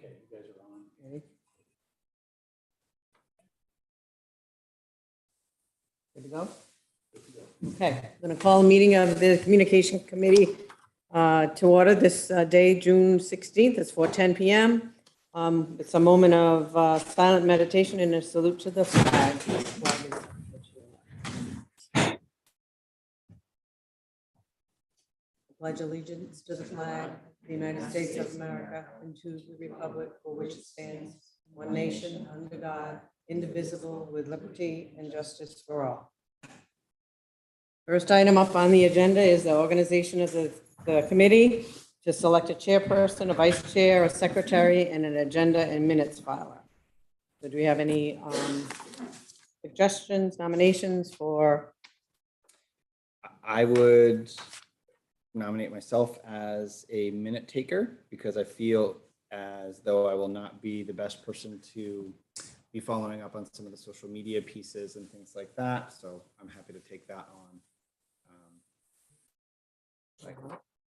Okay, you guys are on. Ready? Good to go? Okay, I'm going to call a meeting of the Communication Committee to order this day, June 16th. It's 4:10 p.m. It's a moment of silent meditation and a salute to the flag. Pledge allegiance to the flag of the United States of America and to the republic for which it stands, one nation, under God, indivisible, with liberty and justice for all. First item up on the agenda is the organization of the committee to select a chairperson, a vice chair, a secretary, and an agenda and minutes filer. So do we have any suggestions, nominations for? I would nominate myself as a minute taker because I feel as though I will not be the best person to be following up on some of the social media pieces and things like that. So I'm happy to take that on.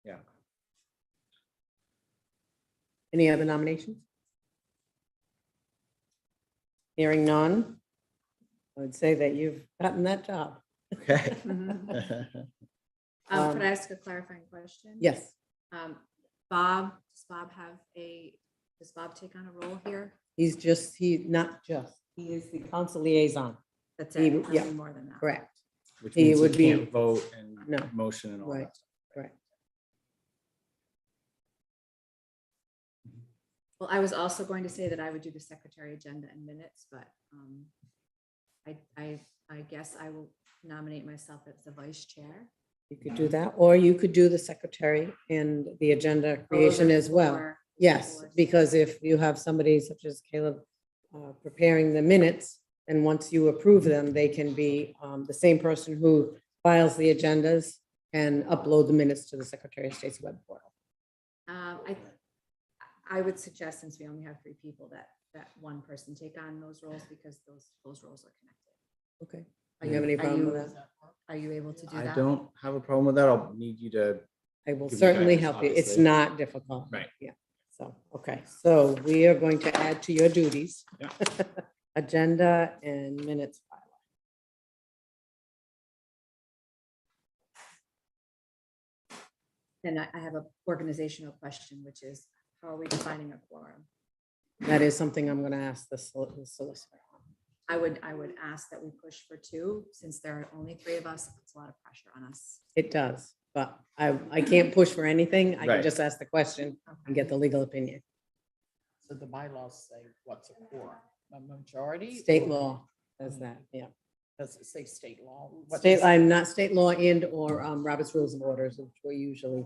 Yeah. Any other nominations? Hearing none, I would say that you've gotten that job. Okay. Could I ask a clarifying question? Yes, Bob, does Bob take on a role here? he is the council liaison, That's He- it, yeah. nothing more than that. correct, Which He means would you be- can't vote and No. motion and all Right. that. correct. Well, I was also going to say that I would do the secretary agenda and minutes, but I guess I will nominate myself as the vice chair. You could do that, or you could do the secretary and the agenda creation as well. Or- Yes, or- because if you have somebody such as Caleb preparing the minutes, and once you approve them, they can be the same person who files the agendas and upload the minutes to the Secretary of State's web portal. I would suggest, since we only have 3 people, that one person take on those roles because those roles are connected. Okay. Do you have any problem with that? Are you able to do I that? don't have a problem with that. I'll need you to. I will Give you certainly guidance, help you. It's obviously. not difficult. Right. Yeah. So, okay, so we are going to add to your duties. Yeah. Agenda and minutes filer. Then I have an organizational question, which is, how are we defining a quorum? That is something I'm going to ask the solicitor. I would ask that we push for 2, since there are only 3 of us. It puts a lot of pressure on us. It does, but I can't push for anything. I can Right. just ask the question and get the legal opinion. So the bylaws say what's a quorum? A majority? State or law says that, yeah. Does it say state law? What State, does- I'm not state law and or Robert's Rules of Orders, which we usually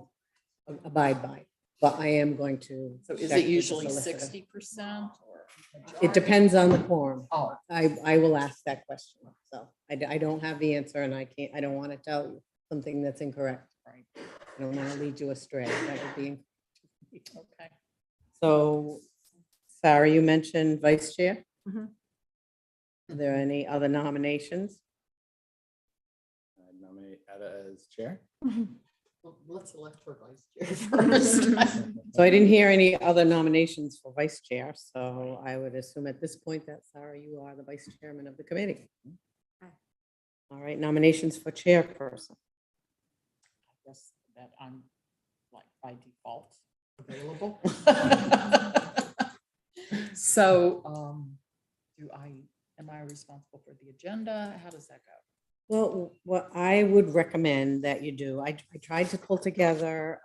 abide by, but I am going to. So is check with it the usually solicitor. 60% or? It majority? depends on the quorum. Oh, I will ask that question. So I don't have the answer and I don't want to tell you something that's incorrect. right, I don't want to lead you astray. That would be. okay. So Sarah, you mentioned vice chair. Mhm. Are there any other nominations? I nominate Etta as chair. Well, let's elect her vice chair first. So I didn't hear any other nominations for vice chair, so I would assume at this point that Sarah, you are the vice chairman of the committee. Okay. All right, nominations for chairperson. I guess that I'm like by default available. So, am I responsible for the agenda? How does that go? Well, what I would recommend that you do, I tried to pull together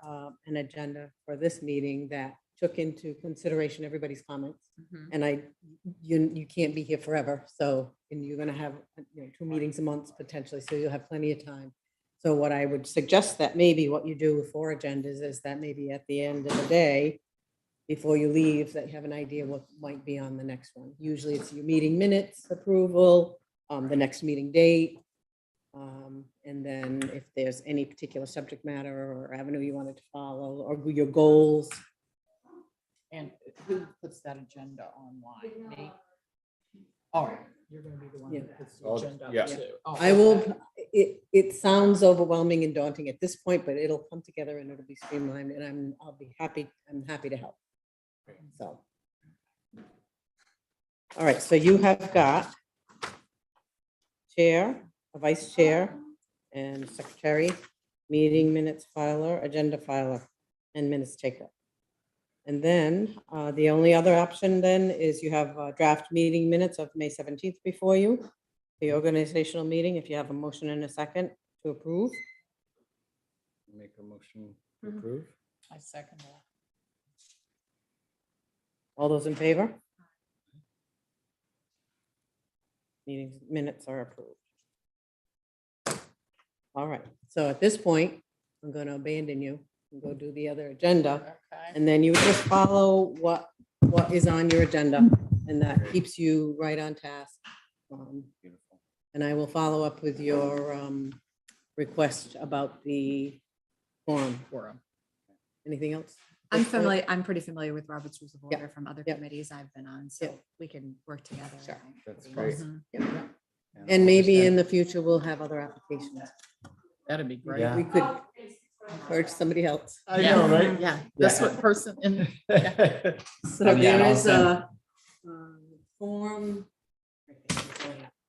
an agenda for this meeting that took into consideration everybody's comments. And you can't be here forever, so, and you're gonna have, 2 meetings a month potentially, so you'll have plenty of time. So what I would suggest that maybe what you do for agendas is that maybe at the end of the day, before you leave, that you have an idea what might be on the next one. Usually it's your meeting minutes approval, the next meeting date. And then if there's any particular subject matter or avenue you wanted to follow, or your goals. And who puts that agenda online? Me? All right, you're gonna be the one Yeah. that puts the I'll- agenda. yeah. too. Oh, I will, okay. it sounds overwhelming and daunting at this point, but it'll come together and it'll be streamlined and I'm happy to help. So, All right, so you have got chair, a vice chair, and secretary, meeting minutes filer, agenda filer, and minutes taker. And then the only other option then is you have draft meeting minutes of May 17th before you, the organizational meeting, if you have a motion in a second to approve. Make a motion to approve. I second that. All those in favor? Meeting minutes are approved. All right, so at this point, I'm going to abandon you and go do the other agenda. Okay. And then you just follow what is on your agenda, and that keeps you right on task. Beautiful. And I will follow up with your request about the forum. Anything else? I'm pretty familiar with Robert's Rules of Yeah. Order from other Yeah. committees I've been on, Yeah. so we can work together. I Sure. think, That's pretty great. well. Mhm. And maybe in the future, we'll have other applications. That'd be great. Yeah. We could encourage somebody else. I know, right? Yeah, this Yeah. one person in, So Yeah, there I'll is a form.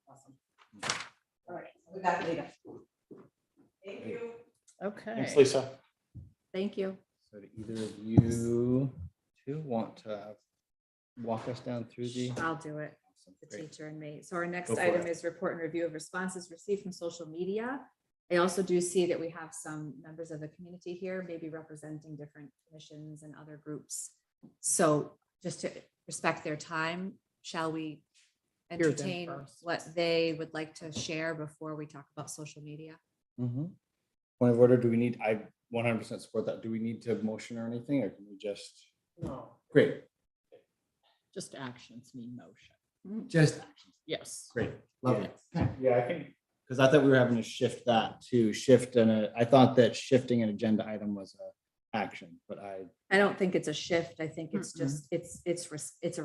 Awesome. All right, we got it, Lisa. Thank you. okay. Thanks, Lisa. Thank you. So do either of you two want to walk us down through the? I'll do it. Awesome, The great. teacher and me. So our next Go for item it. is report and review of responses received from social media. I also do see that we have some members of the community here, maybe representing different commissions and other groups. So just to respect their time, shall we Hear them entertain first. what they would like to share before we talk about social media? Mhm. Point of order, do we need, I 100% support that. Do we need to motion or anything, or can we just? No. Great, Just actions need motion. just, Yes. great, love it. Yeah, I think, Because I thought we were having to shift that to shift, and I thought that shifting an agenda item was a action, but I don't think it's a shift. I think it's Mm-mm.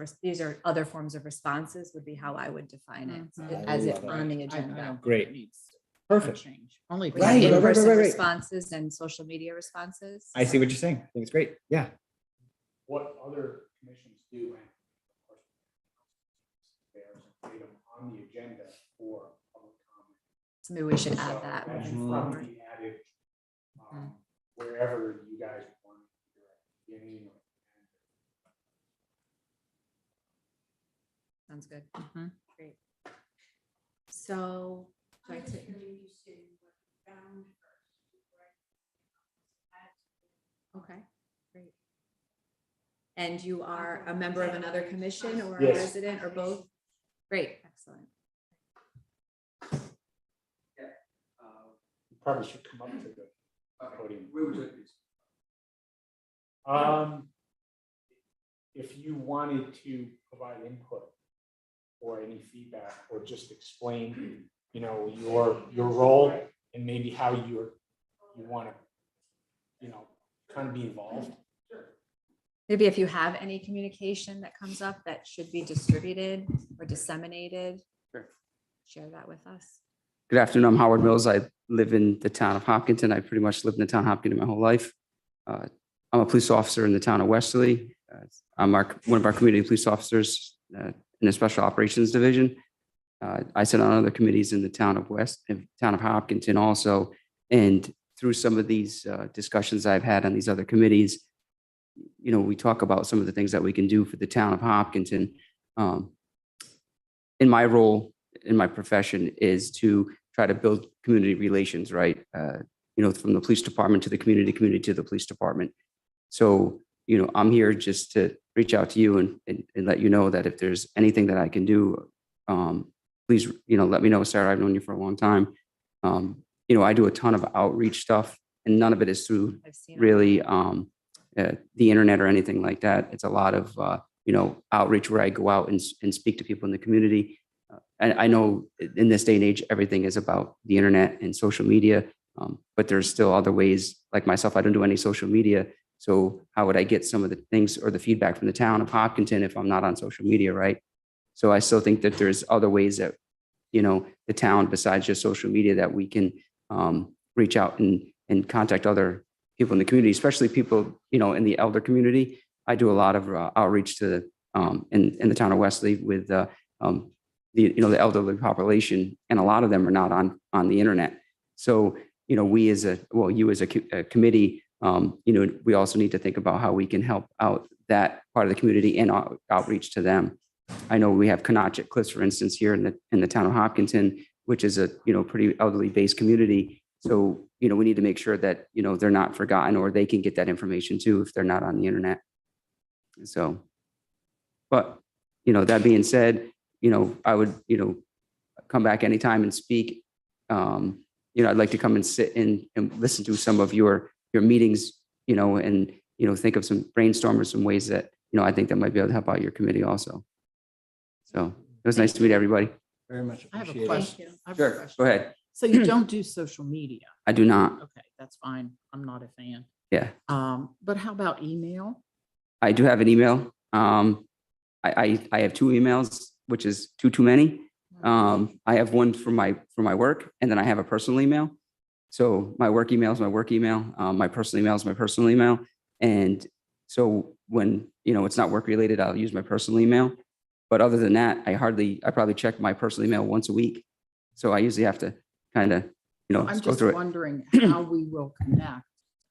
just, these are other forms of responses would be how I would define it, Mhm. as I it love it. on the I agenda. don't think Great. it needs perfect. change. Only. We Right, have right, right, in-person right, right. responses and social media responses. I see what you're saying. I think it's great. Yeah. what other commissions do, and of course, there's an item on the agenda for public comment. So maybe we should So add that that moving should Mhm. forward. probably be added wherever you guys want, either at the beginning or end. Sounds good. Mhm. Great. So. do I take- Okay, great. And you are a member of another commission or a Yes. resident or both? Great, excellent. You probably should come up to the podium. If you wanted to provide input or any feedback, or just explain, your role and maybe how you want to, kind of be involved. Maybe if you have any communication that comes up that should be distributed or disseminated. Sure. Share that with us. Good afternoon. I'm Howard Mills. I live in the town of Hopkinton. I pretty much lived in the town of Hopkinton my whole life. I'm a police officer in the town of Westerly. I'm one of our community police officers in the Special Operations Division. I sit on other committees in the town of Hopkinton also. And through some of these discussions I've had on these other committees, we talk about some of the things that we can do for the town of Hopkinton. In my role, in my profession, is to try to build community relations, right? From the police department to the community to the police department. So, I'm here just to reach out to you and let you know that if there's anything that I can do, please, let me know, Sarah. I've known you for a long time. I do a ton of outreach stuff, and none of it is through I've seen. it. really the internet or anything like that. It's a lot of, outreach where I go out and speak to people in the community. And I know in this day and age, everything is about the internet and social media, but there's still other ways. Like myself, I don't do any social media. So how would I get some of the things or the feedback from the town of Hopkinton if I'm not on social media, right? So I still think that there's other ways that, the town, besides just social media, that we can reach out and contact other people in the community, especially people, in the elder community. I do a lot of outreach to in the town of Wesley with the elderly population, and a lot of them are not on the internet. So, we as you as a committee, we also need to think about how we can help out that part of the community and outreach to them. I know we have Canachet Cliffs, for instance, here in the town of Hopkinton, which is a pretty elderly based community. So, we need to make sure that, they're not forgotten, or they can get that information too if they're not on the internet. So, but, that being said, I would, come back anytime and speak. I'd like to come and sit and listen to some of your meetings, and, think of some brainstorm or some ways that, I think that might be able to help out your committee also. So it was nice to meet everybody. Very much I have a appreciate it. question. I have a Sure, question. go ahead. So you don't do social media? I do not. Okay, that's fine. I'm not a fan. Yeah, But how about email? I do have an email. I have two emails, which is too many. I have one for my work, and then I have a personal email. So my work email is my work email. My personal email is my personal email. And so when, it's not work related, I'll use my personal email. But other than that, I probably check my personal email once a week. So I usually have to kind of, I'm go just through it. wondering how we will connect.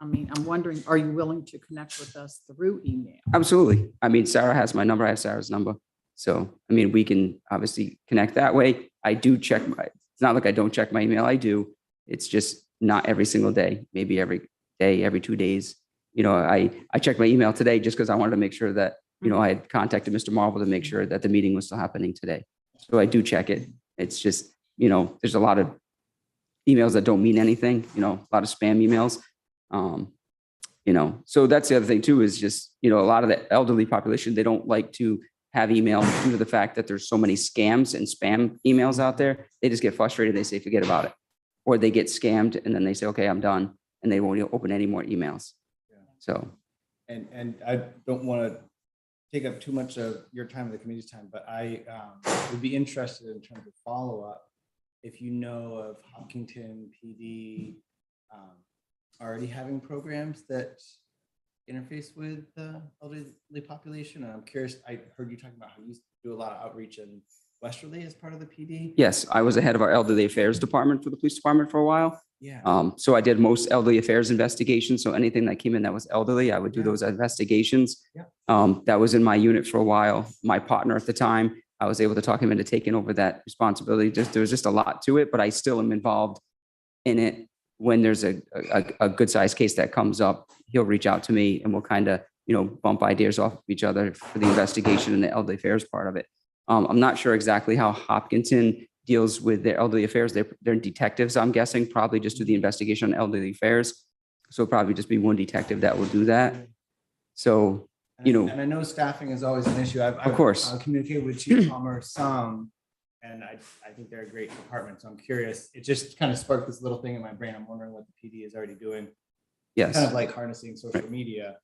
I mean, I'm wondering, are you willing to connect with us through email? Absolutely. I mean, Sarah has my number. I have Sarah's number. So, I mean, we can obviously connect that way. I do check it's not like I don't check my email. I do. It's just not every single day, maybe every day, every 2 days. I checked my email today just because I wanted to make sure that, I had contacted Mr. Marvel to make sure that the meeting was still happening today. So I do check it. It's just, there's a lot of emails that don't mean anything, a lot of spam emails. So that's the other thing too, is just, a lot of the elderly population, they don't like to have email due to the fact that there's so many scams and spam emails out there. They just get frustrated. They say, forget about it. Or they get scammed and then they say, okay, I'm done. And they won't open any more emails. Yeah. So. And I don't want to take up too much of your time or the committee's time, but I would be interested in terms of follow-up. If you know of Hopkinton PD already having programs that interface with the elderly population, and I'm curious, I heard you talking about how you do a lot of outreach in Westerly as part of the PD. Yes, I was the head of our elderly affairs department for the police department for a while. Yeah. So I did most elderly affairs investigations. So anything that came in that was elderly, I would do those investigations. Yeah. That was in my unit for a while. My partner at the time, I was able to talk him into taking over that responsibility. There was just a lot to it, but I still am involved in it. When there's a good sized case that comes up, he'll reach out to me and we'll kind of, bump ideas off of each other for the investigation and the elderly affairs part of it. I'm not sure exactly how Hopkinton deals with their elderly affairs. They're detectives, I'm guessing, probably just do the investigation on elderly affairs. So it'll probably just be one detective that will do that. So, and I know staffing is always an issue. Of course. I've communicated with Chief Palmer some, and I think they're a great department. So I'm curious. It just kind of sparked this little thing in my brain. I'm wondering what the PD is already doing. yes. Kind of like harnessing social media.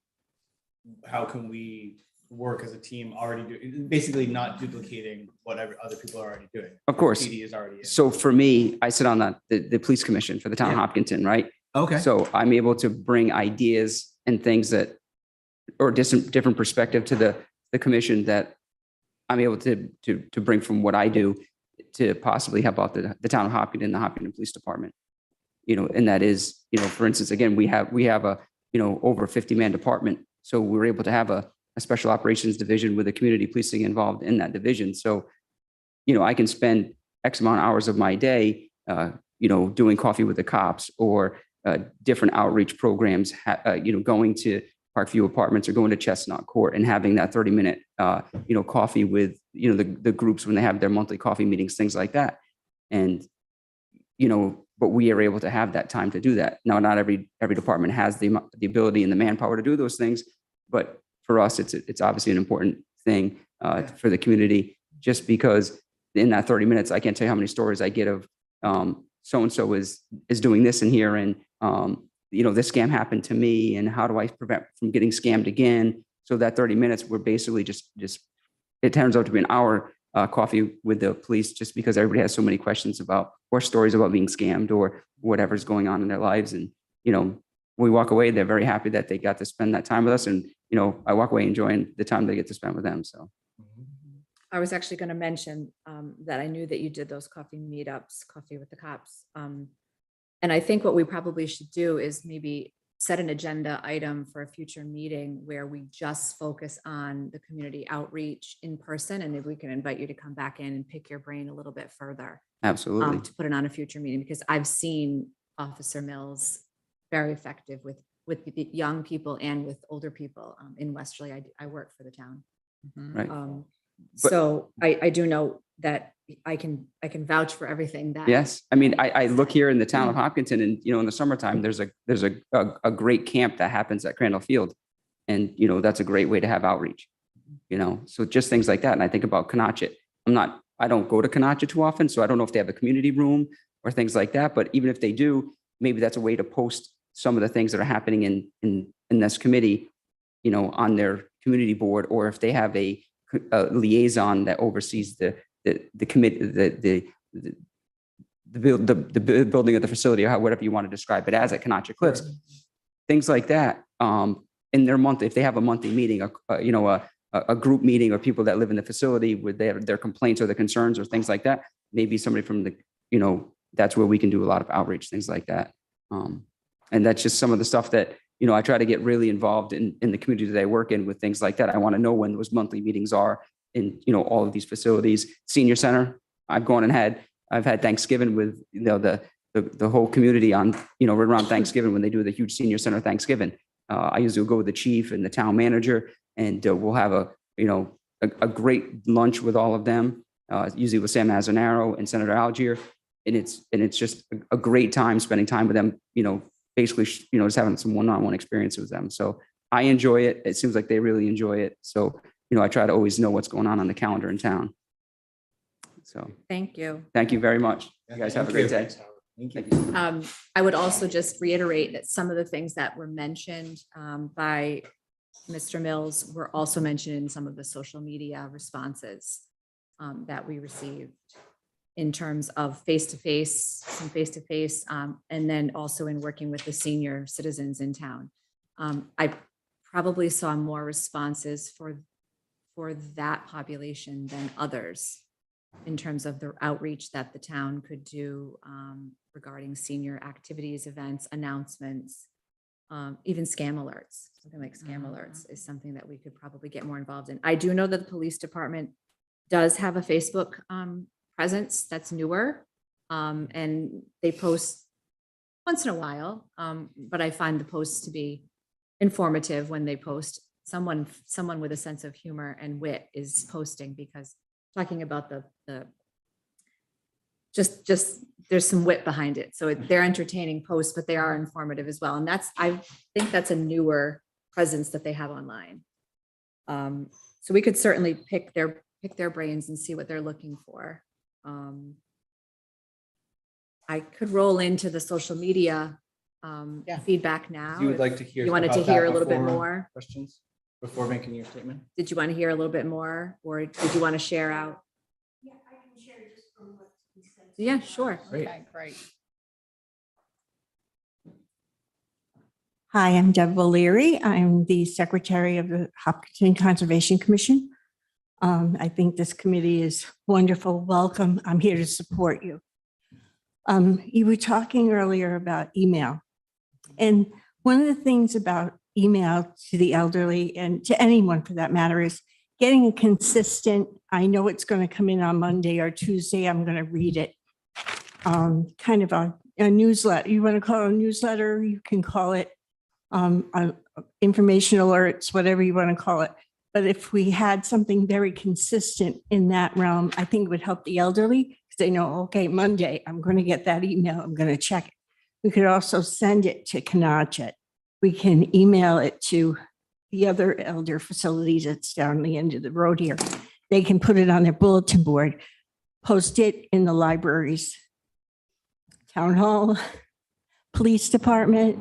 How can we work as a team already basically not duplicating whatever other people are already doing? Of course. PD is already in. So for me, I sit on the police commission for the town of Yeah. Hopkinton, right? Okay. So I'm able to bring ideas and things that, or different perspective to the commission that I'm able to bring from what I do to possibly help out the town of Hopkinton, the Hopkinton Police Department. And that is, for instance, again, we have a, over 50-man department. So we're able to have a special operations division with the community policing involved in that division. So, I can spend X amount of hours of my day, doing coffee with the cops or different outreach programs, going to Parkview Apartments or going to Chestnut Court and having that 30-minute, coffee with, the groups when they have their monthly coffee meetings, things like that. And, but we are able to have that time to do that. Now, not every department has the ability and the manpower to do those things, but for us, it's obviously an important thing for the community, just because in that 30 minutes, I can't tell you how many stories I get of so-and-so is doing this in here. And, this scam happened to me and how do I prevent from getting scammed again? So that 30 minutes, we're basically just it turns out to be an hour coffee with the police, just because everybody has so many questions about or stories about being scammed or whatever's going on in their lives. And, we walk away, they're very happy that they got to spend that time with us. And, I walk away enjoying the time they get to spend with them. So I was actually going to mention that I knew that you did those coffee meetups, coffee with the cops. And I think what we probably should do is maybe set an agenda item for a future meeting where we just focus on the community outreach in person. And maybe we can invite you to come back in and pick your brain a little bit further. Absolutely. To put it on a future meeting, because I've seen Officer Mills very effective with the young people and with older people in Westerly. I work for the town. Right. But- So I do know that I can vouch for everything that. Yes. I mean, I look here in the town of Hopkinton and, in the summertime, there's a great camp that happens at Crandall Field. And, that's a great way to have outreach, so just things like that. And I think about Canachet. I don't go to Canachet too often, so I don't know if they have a community room or things like that. But even if they do, maybe that's a way to post some of the things that are happening in this committee, on their community board, or if they have a liaison that oversees the committee, the building of the facility, or whatever you want to describe it as at Canachet Cliffs, things like that. In their month, if they have a monthly meeting, a group meeting, or people that live in the facility with their complaints or the concerns or things like that, maybe somebody from the, that's where we can do a lot of outreach, things like that. And that's just some of the stuff that, I try to get really involved in the community that I work in with things like that. I want to know when those monthly meetings are in, all of these facilities. Senior center, I've had Thanksgiving with, the whole community on, right around Thanksgiving when they do the huge senior center Thanksgiving. I usually go with the chief and the town manager, and we'll have a great lunch with all of them, usually with Sam Mazzanaro and Senator Algier. And it's just a great time spending time with them, basically, just having some one-on-one experience with them. So I enjoy it. It seems like they really enjoy it. So, I try to always know what's going on the calendar in town. So Thank you. thank you very much. You guys have a great day. Thank you. I would also just reiterate that some of the things that were mentioned by Mr. Mills were also mentioned in some of the social media responses that we received in terms of face-to-face, and then also in working with the senior citizens in town. I probably saw more responses for that population than others in terms of the outreach that the town could do regarding senior activities, events, announcements, even scam alerts. Something like scam alerts is something that we could probably get more involved in. I do know that the police department does have a Facebook presence that's newer, and they post once in a while, but I find the posts to be informative when they post. Someone with a sense of humor and wit is posting, because talking about the just there's some wit behind it. So they're entertaining posts, but they are informative as well. And I think that's a newer presence that they have online. So we could certainly pick their brains and see what they're looking for. I could roll into the social media feedback now. You would like to hear. You wanted about to hear that a little bit before more? questions before making your statement? Did you want to hear a little bit more, or did you want to share out? Yeah, I can share just from what he said. Yeah, sure. Great. Okay, great. Hi, I'm Deb O'Leary. I'm the Secretary of the Hopkinton Conservation Commission. I think this committee is wonderful. Welcome. I'm here to support you. You were talking earlier about email. And one of the things about email to the elderly, and to anyone for that matter, is getting a consistent, I know it's going to come in on Monday or Tuesday, I'm going to read it. Kind of a newsletter. You want to call it a newsletter, you can call it information alerts, whatever you want to call it. But if we had something very consistent in that realm, I think it would help the elderly, because they know, okay, Monday, I'm going to get that email, I'm going to check it. We could also send it to Canachet. We can email it to the other elder facilities that's down the end of the road here. They can put it on their bulletin board, post it in the libraries, town hall, police department.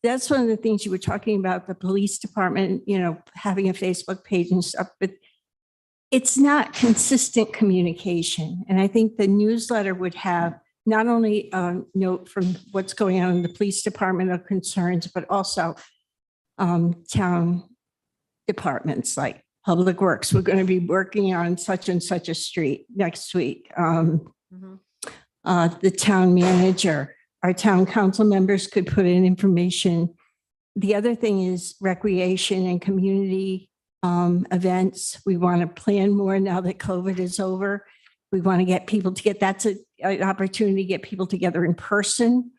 That's one of the things you were talking about, the police department, having a Facebook page and stuff, but it's not consistent communication. And I think the newsletter would have not only a note from what's going on in the police department of concerns, but also town departments like Public Works, we're going to be working on such and such a street next week. Mhm. The town manager, our town council members could put in information. The other thing is recreation and community events. We want to plan more now that COVID is over. We want to get people to get, that's an opportunity to get people together in person.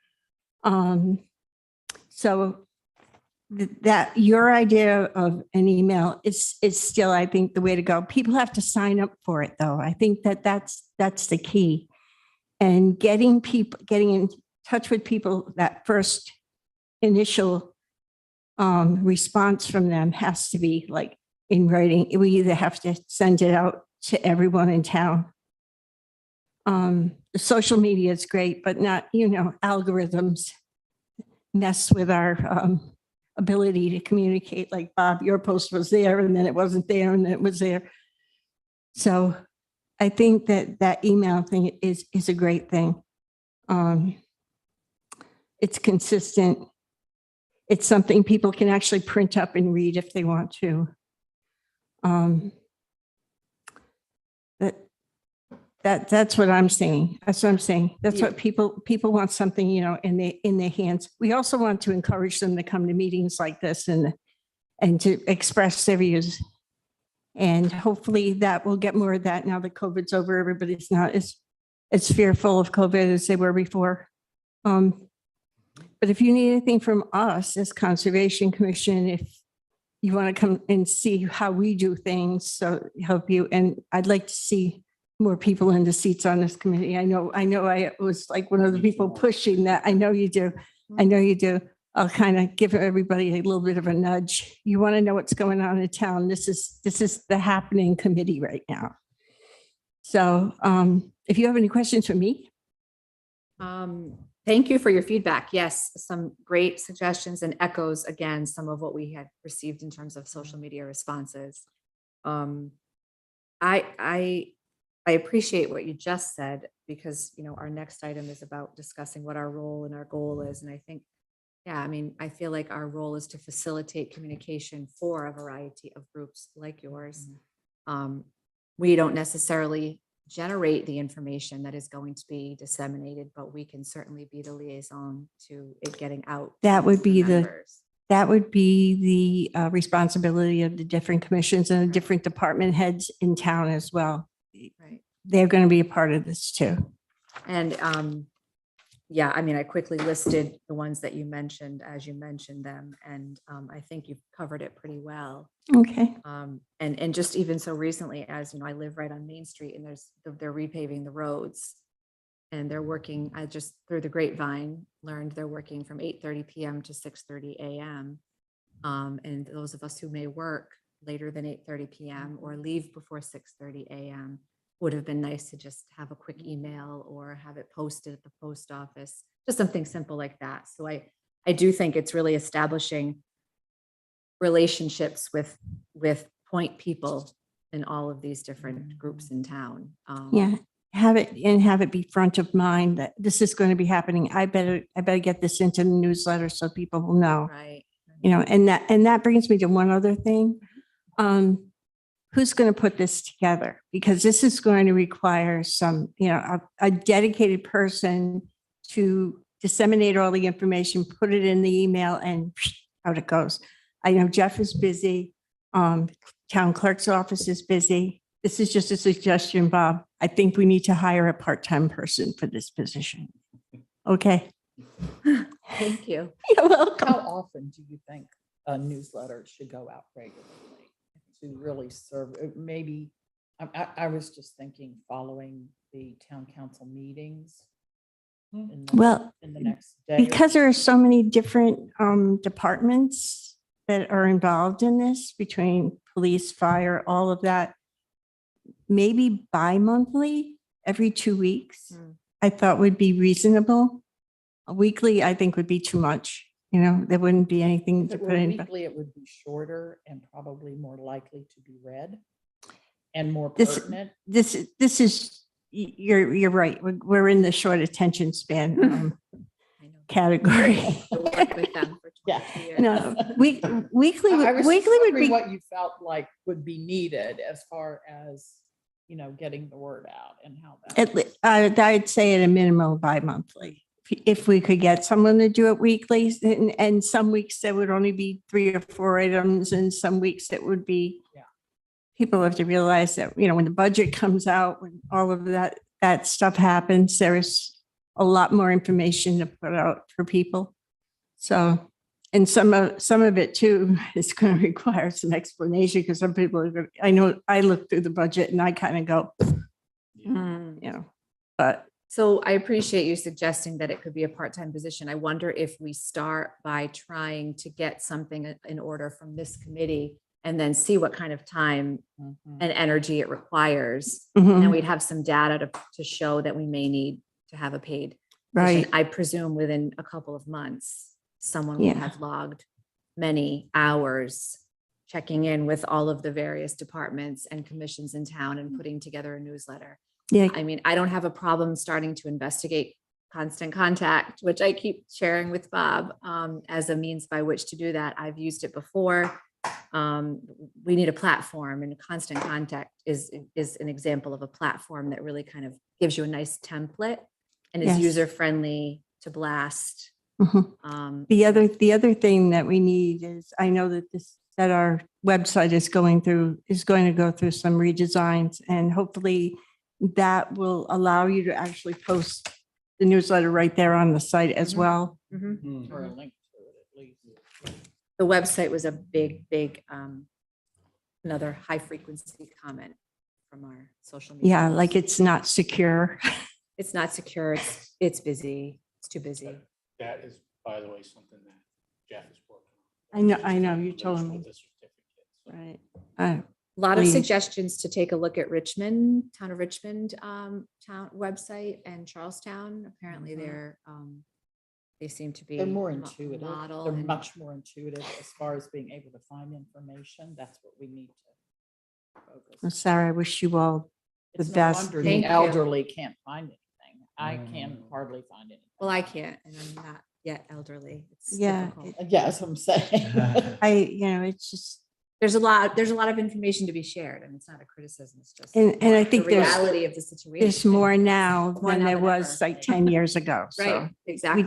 So that your idea of an email is still, I think, the way to go. People have to sign up for it, though. I think that's the key. And getting in touch with people, that first initial response from them has to be like in writing. We either have to send it out to everyone in town. The social media is great, but not, algorithms mess with our ability to communicate. Like, Bob, your post was there and then it wasn't there and then it was there. So I think that email thing is a great thing. It's consistent. It's something people can actually print up and read if they want to. That's what I'm saying. That's what I'm saying. That's what people want, something, in their hands. We also want to encourage them to come to meetings like this and to express their views. And hopefully that will get more of that now that COVID's over. Everybody's not as fearful of COVID as they were before. But if you need anything from us as Conservation Commission, if you want to come and see how we do things, so help you. And I'd like to see more people in the seats on this committee. I know I was like one of the people pushing that. I know you do. I know you do. I'll kind of give everybody a little bit of a nudge. You want to know what's going on in town. This is the happening committee right now. So if you have any questions for me. Thank you for your feedback. Yes, some great suggestions and echoes, again, some of what we had received in terms of social media responses. I appreciate what you just said, because, our next item is about discussing what our role and our goal is. And I think, I feel like our role is to facilitate communication for a variety of groups like yours. We don't necessarily generate the information that is going to be disseminated, but we can certainly be the liaison to it getting out. That would be the members. responsibility of the different commissions and the different department heads in town as well. Right. They're going to be a part of this too. And I quickly listed the ones that you mentioned as you mentioned them. And I think you've covered it pretty well. Okay. And just even so recently as, I live right on Main Street, and they're repaving the roads, and they're working, I just through the grapevine learned they're working from 8:30 p.m. to 6:30 a.m. And those of us who may work later than 8:30 p.m. or leave before 6:30 a.m. would have been nice to just have a quick email or have it posted at the post office, just something simple like that. So I do think it's really establishing relationships with point people in all of these different groups in town. Have it be front of mind that this is going to be happening. I better get this into the newsletter so people will know. Right. And that brings me to one other thing. Who's going to put this together? Because this is going to require some, a dedicated person to disseminate all the information, put it in the email, and out it goes. I know Jeff is busy. Town clerk's office is busy. This is just a suggestion, Bob. I think we need to hire a part-time person for this position. Okay. Thank you. You're welcome. How often do you think a newsletter should go out regularly to really serve? Maybe, I was just thinking following the town council meetings. In the next day. Because there are so many different departments that are involved in this, between police, fire, all of that, maybe bi-monthly, every 2 weeks, I thought would be reasonable. A weekly, I think, would be too much. There wouldn't be anything to If it put were in. weekly, it would be shorter and probably more likely to be read and more This- pertinent. This is, you're right. We're in the short attention span I know. category. I worked with them for Yeah. 22 years. No, weekly, I was weekly would wondering be, what you felt like would be needed as far as, getting the word out and how that. I'd say at a minimum bi-monthly. If we could get someone to do it weekly, and some weeks there would only be 3 or 4 items, and some weeks it would be. Yeah. People have to realize that, when the budget comes out, when all of that stuff happens, there is a lot more information to put out for people. So, and some of it too is going to require some explanation, because some people are going to, I know I look through the budget and I kind of go, Mm. but So I appreciate you suggesting that it could be a part-time position. I wonder if we start by trying to get something in order from this committee and then see what kind of time Mhm. and energy it requires. And then mhm, we'd have some data to show that we may need to have a paid position. right. I presume within a couple of months, someone will Yeah. have logged many hours checking in with all of the various departments and commissions in town and putting together a newsletter. Yeah, I mean, I don't have a problem starting to investigate constant contact, which I keep sharing with Bob as a means by which to do that. I've used it before. We need a platform, and constant contact is an example of a platform that really kind of gives you a nice template and is Yes. user-friendly to blast. mhm. The other thing that we need is, I know that our website is going to go through some redesigns, and hopefully that will allow you to actually post the newsletter right there on the site as Mhm. well. Mhm. Or a link to it at least. The website was a big, another high frequency comment from our social media. Yeah, like posts. it's not secure. It's not secure. It's busy. It's too busy. That is, by the way, something that Jeff is working on. I know, you For told the me. certificate, so. Right. A lot of Please. suggestions to take a look at Richmond, town of Richmond, town website, and Charlestown. Apparently they seem to be. They're more a intuitive. model They're and- much more intuitive as far as being able to find information. That's what we need to Well, focus. Sarah, I wish you all the It's no best. wonder Thank the you. elderly can't find anything. I can hardly find anything. Well, I can't, and I'm not yet elderly. It's Yeah, difficult. Yeah, that's what I'm saying. It's just, There's a lot of information to be shared, and it's not a criticism. It's just and I the think there's reality of the situation. there's more now More than now there than was ever. like 10 years ago. So Right, exactly.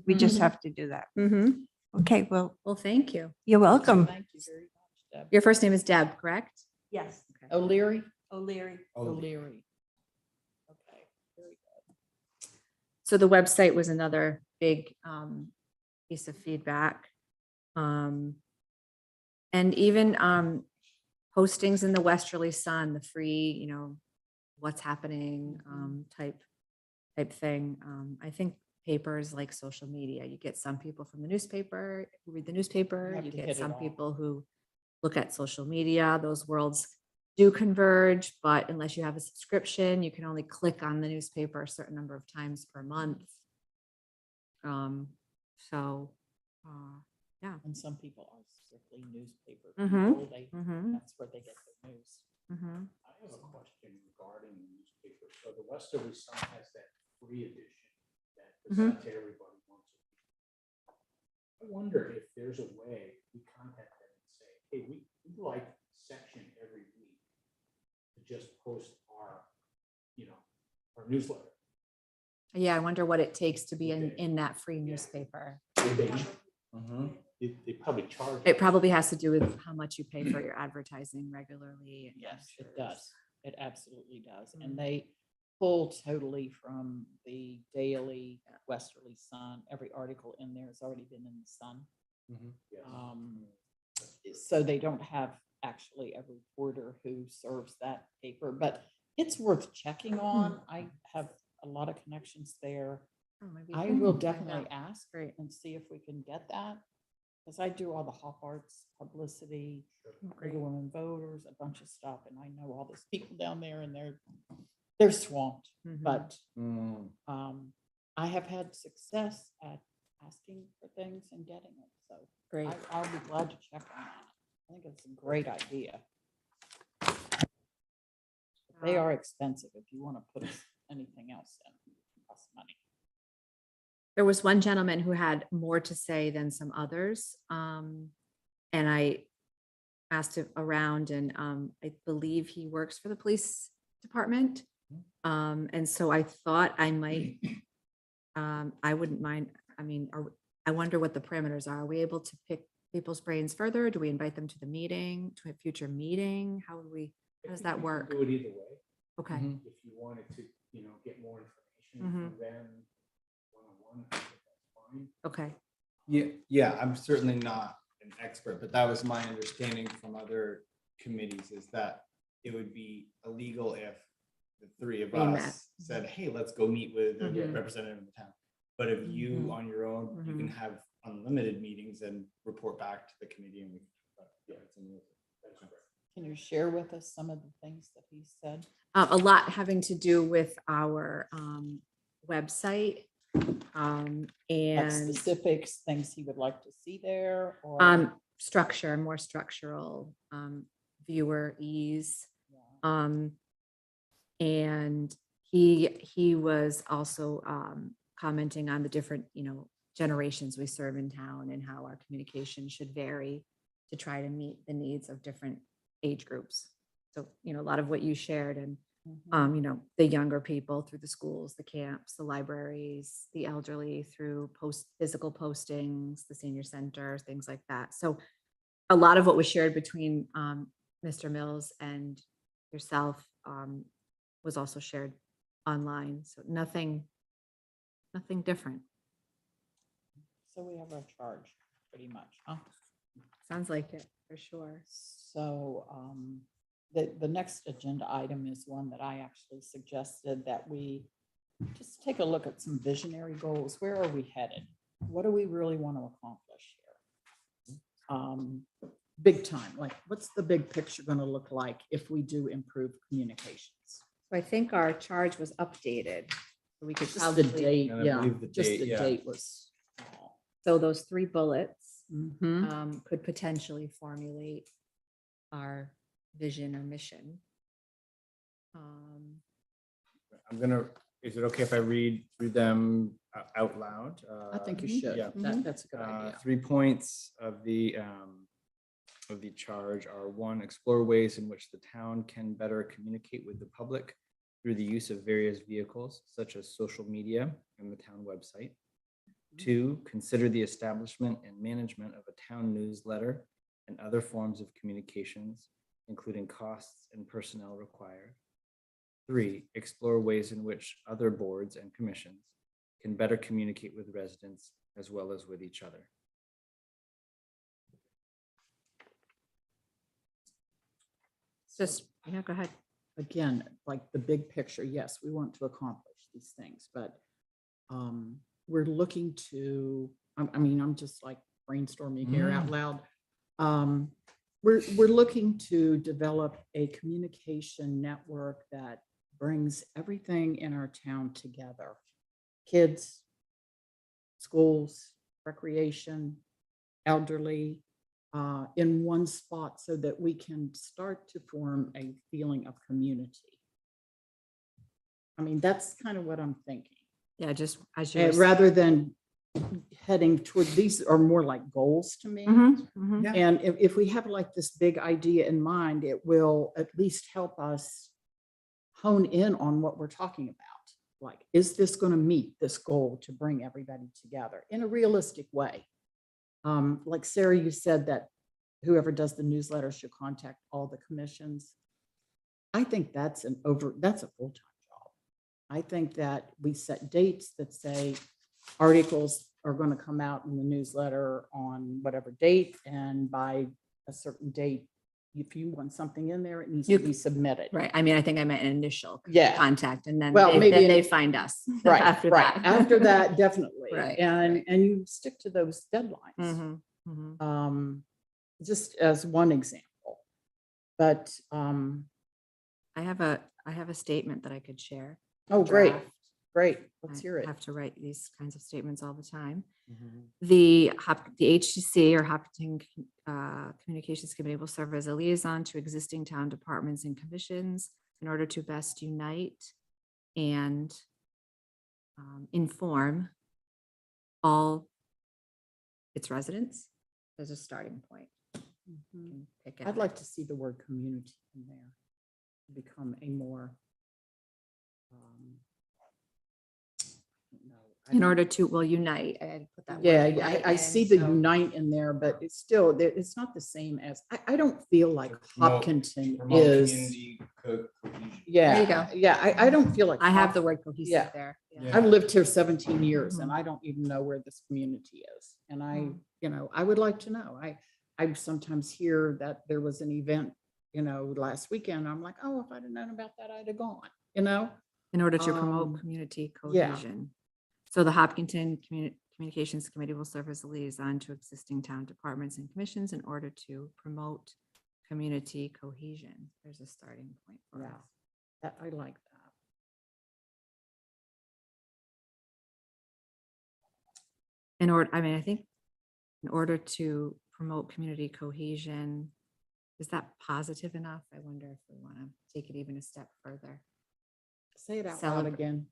we just Mhm. have to do that. Mhm. Okay, well, Well, thank you. you're welcome. Thank you very much, Deb. Your first name is Deb, correct? Yes. Okay. O'Leary? O'Leary. O'Leary. Okay, very good. So the website was another big piece of feedback. And even postings in the Westerly Sun, the free, what's happening type thing. I think papers like social media, you get some people from the newspaper who read the newspaper, have you to get hit it some all. people who look at social media. Those worlds do converge, but unless you have a subscription, you can only click on the newspaper a certain number of times per month. So, yeah. And some people are strictly newspaper Mhm, people. mhm. That's where they get their news. Mhm. I have a question regarding the newspaper. So the Westerly Sun has that free edition that goes out to everybody once a week. I wonder if there's a way we contact them and say, hey, we'd like a section every week to just post our, our newsletter. Yeah, I wonder what it takes to be in that free newspaper. They probably charge. It probably has to do with how much you pay for your advertising regularly. And Yes, it does. It absolutely does. Mhm. And they pull totally from the daily Westerly Sun. Every article in there has already been in the Sun. So they don't have actually a reporter who serves that paper, but it's worth checking on. I have a lot of connections there. Oh, maybe I we can will find definitely out. ask and see if we can get that. Because I do all the Hop Arts publicity, Great. League of Women Voters, a bunch of stuff, and I know all those people down there, and they're swamped. Mhm. But I have had success at asking for things and getting it. So Great. I'll be glad to check on that. I think it's a great idea. They are expensive if you want to put anything else in. It costs money. There was one gentleman who had more to say than some others. And I asked him around, and I believe he works for the police department. And so I thought I might, I wouldn't mind, I mean, I wonder what the parameters are. Are we able to pick people's brains further? Do we invite them to the meeting, to a future meeting? How does that work? Do it either way. Okay. Mhm. If you wanted to, get more information Mhm. from them one-on-one, I think that's fine. Okay. Yeah, I'm certainly not an expert, but that was my understanding from other committees is that it would be illegal if the three of We met. us said, hey, let's go meet with a Mhm. representative of the town. But if you Mhm. on your own, you can have unlimited meetings and report back to the committee and we can. Can you share with us some of the things that he said? A lot having to do with our website. Like And specifics, things he would like to see there or? structure, more structural, viewer ease. And he was also commenting on the different, generations we serve in town and how our communication should vary to try to meet the needs of different age groups. So, a lot of what you shared, and the younger people through the schools, the camps, the libraries, the elderly through physical postings, the senior centers, things like that. So a lot of what was shared between Mr. Mills and yourself was also shared online. So nothing different. So we have our charge pretty much, huh? Sounds like it, for sure. So the next agenda item is one that I actually suggested that we just take a look at some visionary goals. Where are we headed? What do we really want to accomplish here? Big time, like what's the big picture going to look like if we do improve communications? So I think our charge was updated. So we could Just the probably, date, And I yeah, believe the just date, the yeah. date was. so those 3 bullets Mhm. could potentially formulate our vision or mission. Is it okay if I read through them out loud? I think you should. Yeah. That's a good idea. 3 points of the charge are: 1, explore ways in which the town can better communicate with the public through the use of various vehicles such as social media and the town website. 2, consider the establishment and management of a town newsletter and other forms of communications, including costs and personnel required. 3, explore ways in which other boards and commissions can better communicate with residents as well as with each other. Go ahead. Again, like the big picture, yes, we want to accomplish these things, but we're looking to, I'm just like brainstorming here out loud. We're looking to develop a communication network that brings everything in our town together. Kids, schools, recreation, elderly, in one spot so that we can start to form a feeling of community. I mean, that's kind of what I'm thinking. Yeah, just as you were Rather than heading toward, these are more like goals to me. Yeah. And if we have like this big idea in mind, it will at least help us hone in on what we're talking about. Like, is this going to meet this goal to bring everybody together in a realistic way? Like Sarah, you said that whoever does the newsletter should contact all the commissions. I think that's a full-time job. I think that we set dates that say articles are going to come out in the newsletter on whatever date, and by a certain date, if you want something in there, it needs to be submitted. Right. I mean, I think I meant an initial Yeah. contact, and then Well, maybe they find us Right, after right. that. After that, definitely. Right, And you stick to those deadlines. Mhm, mhm. Just as one example. But I have a statement that I could share. oh, great, Draft. great. Let's hear I it. have to write these kinds of statements all the time. The HTC or Hopkinton Communications Committee will serve as a liaison to existing town departments and commissions in order to best unite and inform all its residents as a starting point. You can pick at I'd it. like to see the word community in there, to become a more. In order to, well, unite, I had to put that. word Yeah, unite I in, see the so- unite in there, but it's still, it's not the same as, I don't feel like Promote- Hopkinton Promote is. community cohesion. Yeah. There you go. Yeah, I don't feel like. I have the Hop- word cohesive Yeah. there. Yeah. I've lived here 17 years and Mhm. I don't even know where this community is. And I, Mm. you know, I would like to know. I sometimes hear that there was an event, you know, last weekend. I'm like, oh, if I'd have known about that, I'd have gone, you know? In order to promote Um, community yeah. cohesion. So the Hopkinton Communications Committee will serve as a liaison to existing town departments and commissions in order to promote community cohesion. There's a starting point for Yeah. us. That, I like that. In order, I mean, I think in order to promote community cohesion, is that positive enough? I wonder if we want to take it even a step further. Say it out loud Celebrate- again.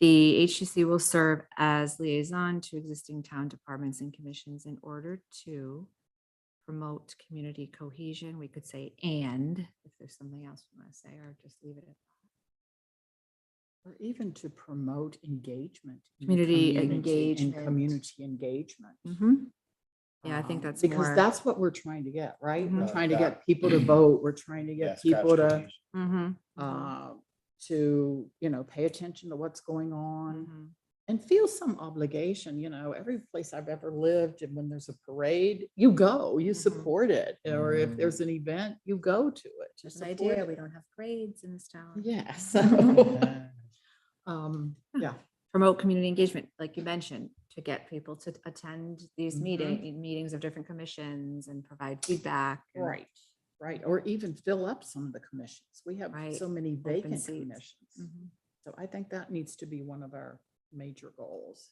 The HGC will serve as liaison to existing town departments and commissions in order to promote community cohesion. We could say, and if there's something else we want to say, or just leave it at Or even to promote engagement. in the Community community engagement. And community engagement. that. Yeah, I think that's Because more. that's what we're trying to get, right? We're Mhm. trying to get people to vote. We're trying to get people to, Mhm, to, you know, pay attention to what's going on mhm. and feel some obligation, you know, every place I've ever lived, and when there's a parade, you go, you Mhm. support it. Or if there's an event, you go to it. to Just an support idea. it. We don't have parades in this town. Yeah, so, yeah. Promote community engagement, like you mentioned, to get people to attend these Mhm. meetings of different commissions and provide feedback. and- Right, right. Or even fill up some of the commissions. We have Right, so many open vacant seats. commissions. Mhm. So I think that needs to be one of our major goals.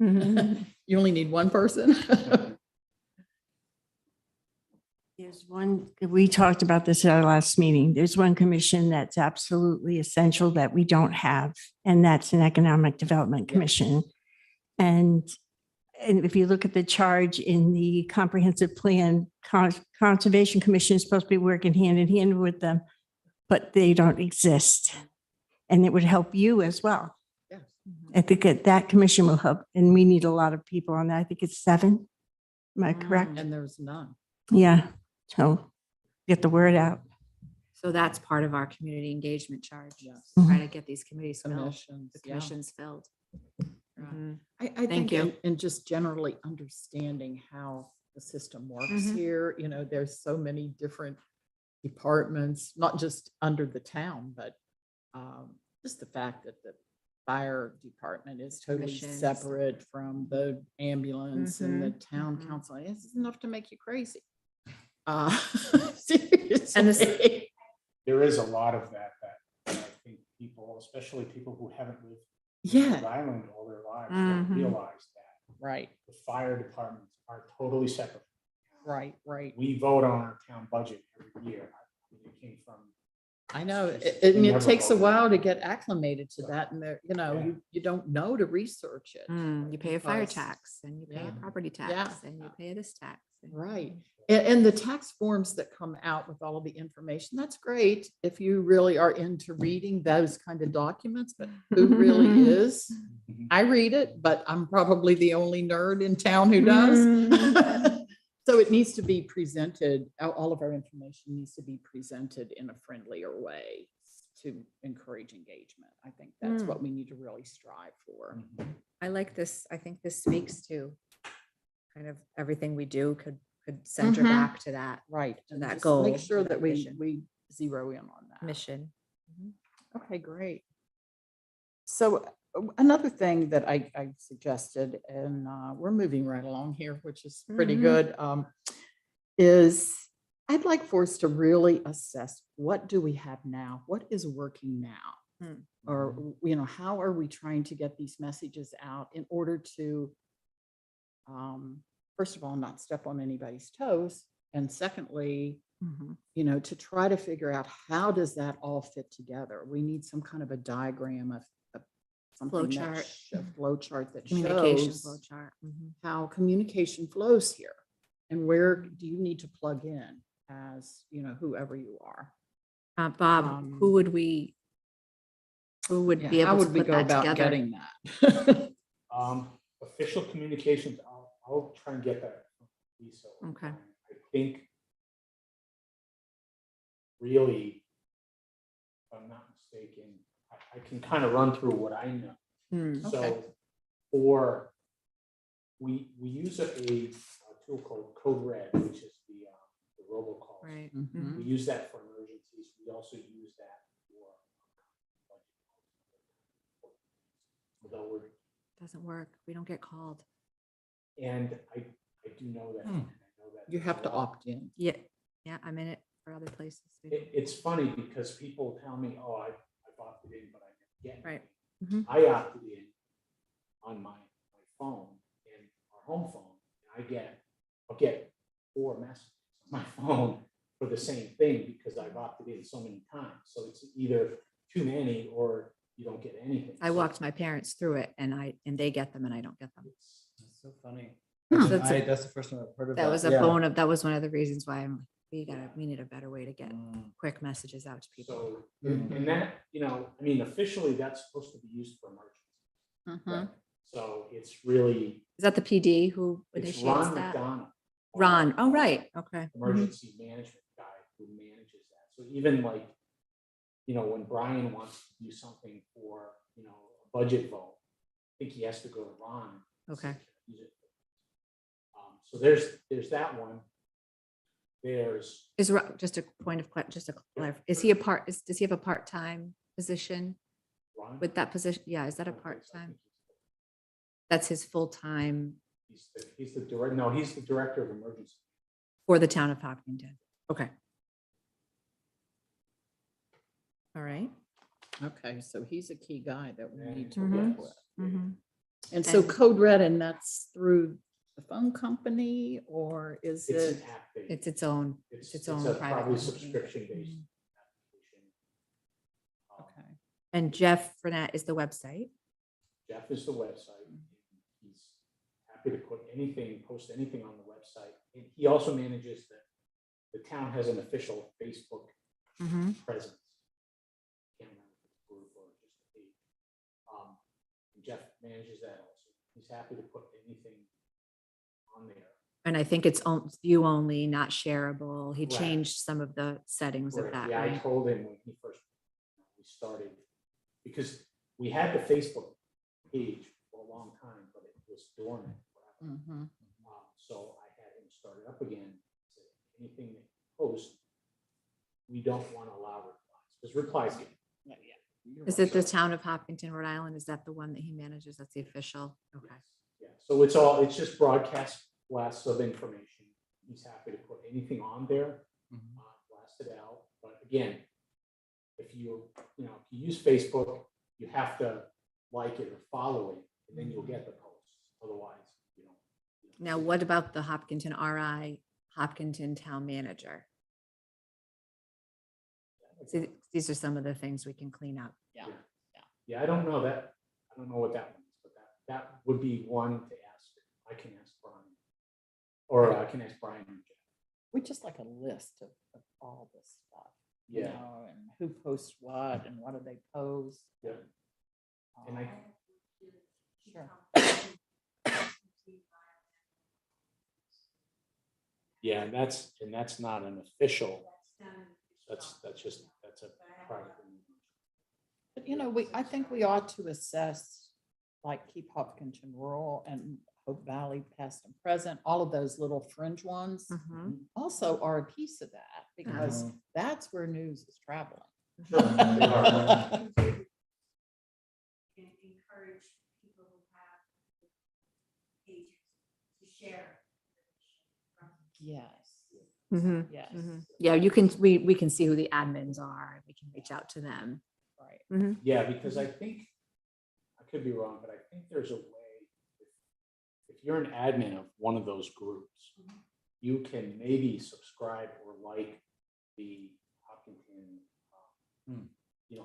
You only need one person? There's one, we talked about this at our last meeting. There's one commission that's absolutely essential that we don't have, and that's an Economic Development Yeah. Commission. And if you look at the charge in the comprehensive plan, Conservation Commission is supposed to be working hand in hand with them, but they don't exist. And it would help you as well. Yeah. I think that commission will help, and we need a lot of people on that. I think it's 7. Am I correct? And there's none. Yeah, so get the word out. So that's part of our community engagement charge. Yes. Try to get these committees filled, Commissions, the yeah. commissions filled. Right. Mhm. I Thank think, you. and just generally understanding how the system works Mhm. here, you know, there's so many different departments, not just under the town, but just the fact that the fire department is totally Commissions. separate from the ambulance and the Mhm, town mhm. council. It's enough to make you crazy. And this- Seriously. There is a lot of that I think people, especially people who haven't lived in Yeah, Rhode Island all their lives, Mhm. don't realize that right, the fire departments are totally separate. right, right. We vote on our town budget every year. It came from, I know, It's- and we it never takes a voted. while to get acclimated to that, and there, you know, Yeah. you don't know to research it. You pay a fire because- tax and you pay a Yeah. property Yeah. tax and you pay this tax. and- Right. And the tax forms that come out with all of the information, that's great if you really are into reading those kind of documents, but who really is? Mhm. I read it, but I'm probably the only nerd in town who does. So it needs to be presented, all of our information needs to be presented in a friendlier way to encourage engagement. I think that's what we need to really strive for. I like this. I think this speaks to kind of everything we do could center Mhm. back to that Right. To and that just goal, Make sure to that that we, vision. we zero in on that. mission. Okay, great. So another thing that I suggested, and we're moving right along here, which is pretty Mhm. good, is I'd like for us to really assess, what do we have now? What is working now? Hmm. Or, you know, how are we trying to get these messages out in order to, first of all, not step on anybody's toes, and secondly, Mhm. you know, to try to figure out how does that all fit together? We need some kind of a diagram of something that chart. a flow chart that Communication shows flow chart. Mhm. how communication flows here. And where do you need to plug in as, you know, whoever you are? Bob, who would be Yeah, how able to would we put go that about together? getting that? Official communications, I'll try and get that. from Lisa. Okay. I think really, if I'm not mistaken, I can kind of run through what I know. Hmm. Okay. So we use a tool called Code Red, which is the robocall. Right. Mhm. We use that for emergencies. We also use that for although we're, Doesn't work. We don't get called. and I do know that. Hmm. and I know that You there's have a to lot. opt in. Yeah. Yeah. I'm in it for other places. We don't. It's funny because people tell me, oh, I've opted in, but I never get Right. anything. Mhm. I opted in on my phone and our home phone, and I'll get 4 messages on my phone for the same thing because I've opted in so many times. So it's either too many or you don't get anything. I So walked my parents through it and they get them and I don't get them. That's so funny. Hmm. That's a- That's the first time I've heard of that. That was a Yeah. that was one of the reasons why we need a better way to get Mm. quick messages out to people. So, Mhm. and that, I mean, officially that's supposed to be used for emergencies. Mhm. So it's really, Is that the PD who it's initiates Ron that? McDonald. Ron. Oh, right. Okay. Mhm. Emergency management guy who manages that. So even like, when Brian wants to do something for, a budget vote, I think he has to go to Ron. and say, Okay. "Can I use it?" So there's that one. There's, Just a point of just a clarif- is he a part? Does he have a part-time position Ron. with that position? Yeah. Is that a I don't think so. I part-time? think That's his full-time he's the director, no, he's the director of emergency. for the town of Hopkinton. Okay. All right. Okay, so he's a key guy that we need to Mhm. work with. Mhm. And so And- Code Red, and that's through the phone company, or is It's it? an app based. It's its own. It's its a own private probably company. subscription based Mhm. application. Okay. And Jeff Frenette is the website. Jeff is the website. And he's happy to post anything on the website. And he also manages the town has an official Facebook presence. Can't remember if it's a group or just a page. And Jeff manages that also. He's happy to put anything on there. And I think it's view only, not shareable. He Correct. changed some of the settings of Correct. that. Yeah, I right? told him when we started, because we had the Facebook page for a long time, but it was dormant. forever. Mhm. So I had him start it up again. Said, anything that you post, we don't want to allow replies, because replies get. You're Is right. it the town of Hopkinton, Rhode Island? Is that the one that he manages? That's the official? Okay. Yeah, so it's just broadcast blasts of information. He's happy to put anything on there, blast it out. But again, if you use Facebook, you have to like it or follow it, and then you'll get the posts. Otherwise, you don't. Now, what about the Hopkinton RI, Hopkinton Town Manager? See, these are some of the things we can clean up. Yeah, I don't know that. I don't know what that one is, but that would be one to ask. I can ask Brian, or I can ask Brian and Jeff. We just like a list of all this stuff. you Yeah. know, And who posts what and what do they post. Yeah. And Sure. Yeah, and that's not an official. That's a private. But I think we ought to assess, like Keep Hopkinton Rural and Hope Valley Past and Present, all of those little fringe ones Mhm. also are a piece of that, because Mhm. that's where news is traveling. Encourage people who have pages to share. Yes, Mhm. yes, Mhm. Yeah, we can see who the admins are. We can reach out to them. right. Yeah, because I think, I could be wrong, but I think there's a way, if you're an admin of one of those groups, you can maybe subscribe or like the Hopkinton, Hmm.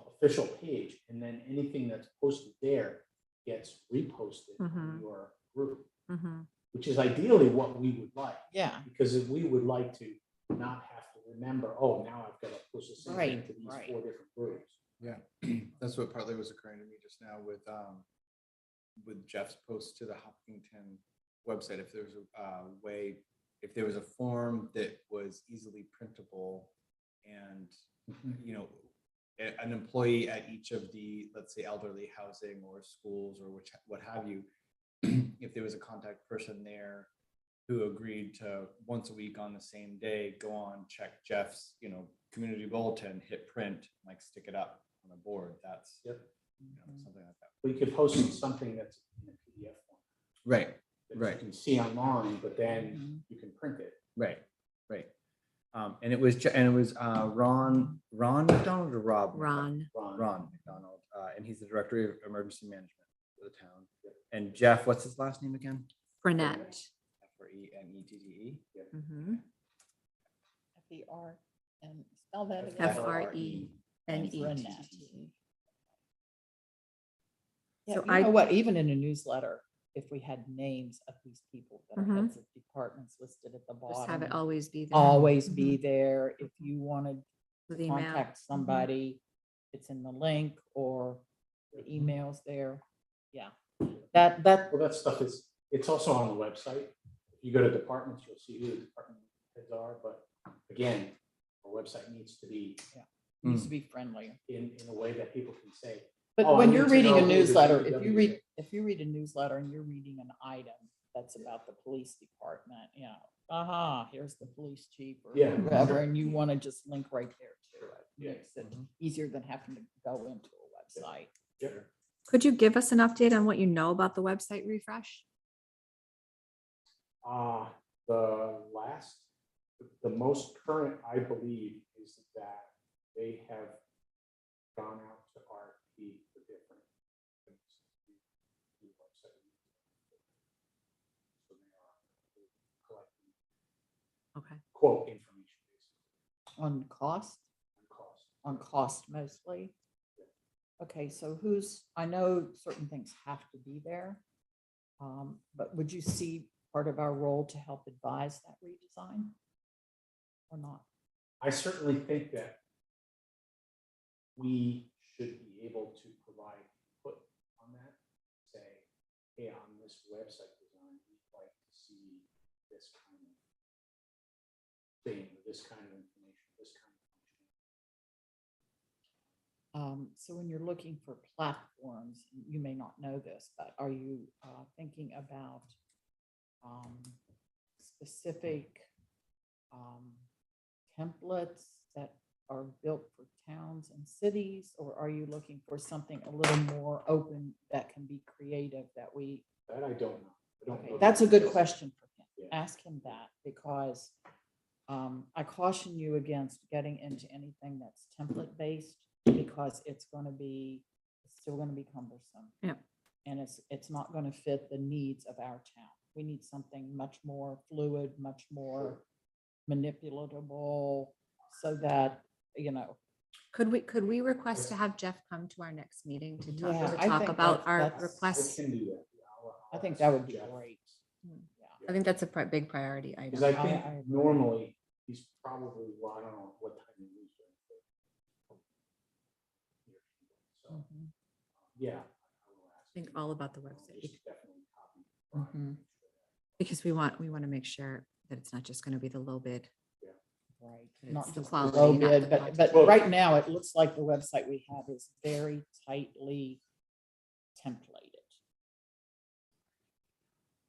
official page, and then anything that's posted there gets reposted on Mhm. your group, Mhm. which is ideally what we would like. Yeah. Because if we would like to not have to remember, oh, now I've got to push the same thing Right, to these right. 4 different groups. Yeah, that's what partly was occurring to me just now with Jeff's post to the Hopkinton website. If there was a way, if there was a form that was easily printable and, you know, an employee at each of the, let's say, elderly housing or schools or what have you, if there was a contact person there who agreed to once a week on the same day, go on, check Jeff's, community bulletin, hit print, like stick it up on the board. That's Yep. something like that. We could post something that's in a PDF form Right, that right. you can see online, but then you can print it. Right. And it was Ron McDonald or Rob? McDonald? Ron. Ron McDonald, and he's the director of emergency management for the town. And Jeff, what's his last name again? Burnett. Frenette. Mhm. FER and spell that again. FRENET. Burnett. Yeah, So you know what, even in a newsletter, if we had names of these people that are Mhm. heads of departments listed at the Just have it bottom, always be there. always be there. If you wanted With to email. contact somebody, it's in the link or the emails there. Yeah, that, Well, that stuff it's also on the website. If you go to departments, you'll see who the department heads are, but again, our website needs to be needs to be friendly. in a way that people can say, But Oh, I when need you're to reading know a who the newsletter, DPW is. if you read a newsletter and you're reading an item that's about the police department, here's the police chief or Yeah. whoever, and you want to just link right there to it. Yeah. Makes it easier than having to go into a website. Yep. Could you give us an update on what you know about the website refresh? The most current, I believe, is that they have gone out to RFP for different things. to do website. So they are collecting Okay. quote information based On cost, on cost. mostly. Okay, so I know certain things have to be there. But would you see part of our role to help advise that redesign? Or not? I certainly think that we should be able to provide input on that. Say, hey, on this website design, we'd like to see this kind of thing, or this kind of information, this kind of function. So when you're looking for platforms, you may not know this, but are you thinking about specific templates that are built for towns and cities, or are you looking for something a little more open that can be creative that we? That I don't know. I don't Okay, know that's a good question for him. Yeah. Ask him that, because I caution you against getting into anything that's template based, because it's still gonna be cumbersome. Yeah. And it's not gonna fit the needs of our town. We need something much more fluid, much more manipulatable, so that, Could we request to have Jeff come to our next meeting to Yeah, talk I think about our that's- I requests? can do that. Yeah, I think ask that would be Jeff. great. Hmm. Yeah. I think that's a big priority Because item. I think I agree. normally he's probably, well, I don't know what time he leaves. So, Mhm. yeah. Think all about the website. Just definitely copy. Mhm. Because we want to make sure that it's not just going to be the low bid. Right, It's not the just the quality, low not bid, the but quantity. Well- right now, it looks like the website we have is very tightly templated.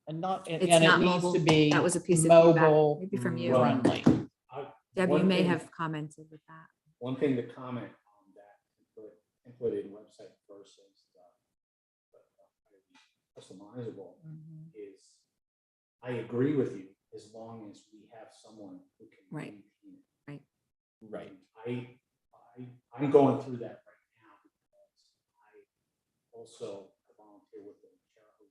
And It's it not needs mobile. to be That was a piece of feedback, mobile maybe from you. friendly. Deb, you One may thing- have commented with that. One thing to comment on that templated website versus customizable Mhm. is, I agree with you, as long as we have someone who can Right. maintain it. Right. I'm going through that right now because I also volunteer with the charity.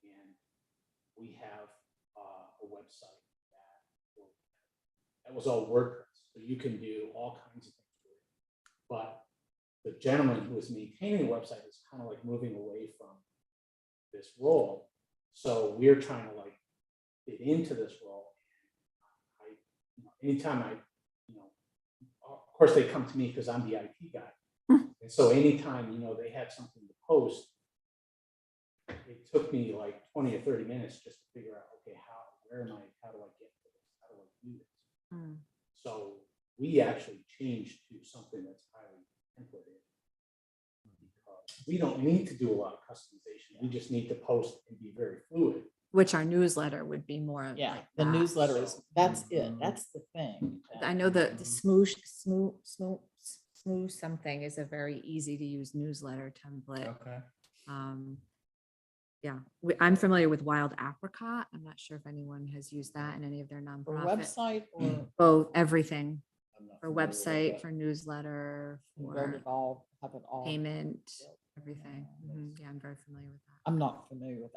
And we have a website that will that was all WordPress. So you can do all kinds of things with it. But the gentleman who was maintaining the website is kind of like moving away from this role. So we're trying to like fit into this role. I, anytime I, of course they come to me because I'm the IT guy. And so anytime, they had something to post, it took me like 20 or 30 minutes just to figure out, okay, where am I, how do I get to this? How do I do this? So we actually changed to something that's highly templated. Because we don't need to do a lot of customization. We just need to post and be very fluid. Which our newsletter would be more. Yeah, like the that. newsletter is, that's it, that's the thing. I know the smoosh something is a very easy to use newsletter template. Okay. Yeah, I'm familiar with Wild Apricot. I'm not sure if anyone has used that in any of their For nonprofit. website or Both, everything I'm not for familiar with website, that. for newsletter, build for it all, have it all. payment, built. everything. Yeah, I'm very familiar with that. I'm not familiar with,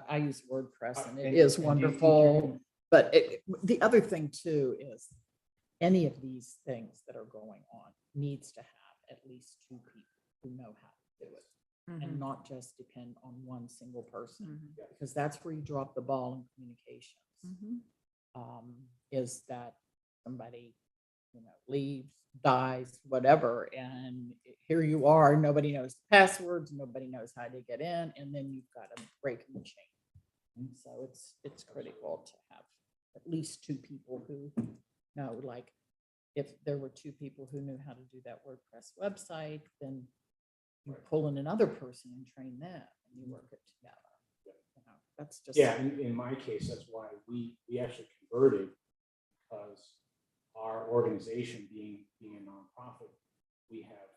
I use WordPress and it And- is and do you think you're wonderful. gonna- But the other thing too is any of these things that are going on needs to have at least two people who know how to do it and not just depend on one single person, because that's where you drop the ball in communications. Is that somebody, leaves, dies, whatever, and here you are, nobody knows the passwords, nobody knows how to get in, and then you've got to break the chain. So it's critical to have at least two people who know, like, if there were two people who knew how to do that WordPress website, then you pull in another person and train them and you work it together. That's just. Yeah, in my case, that's why we actually converted, because our organization being a nonprofit, we have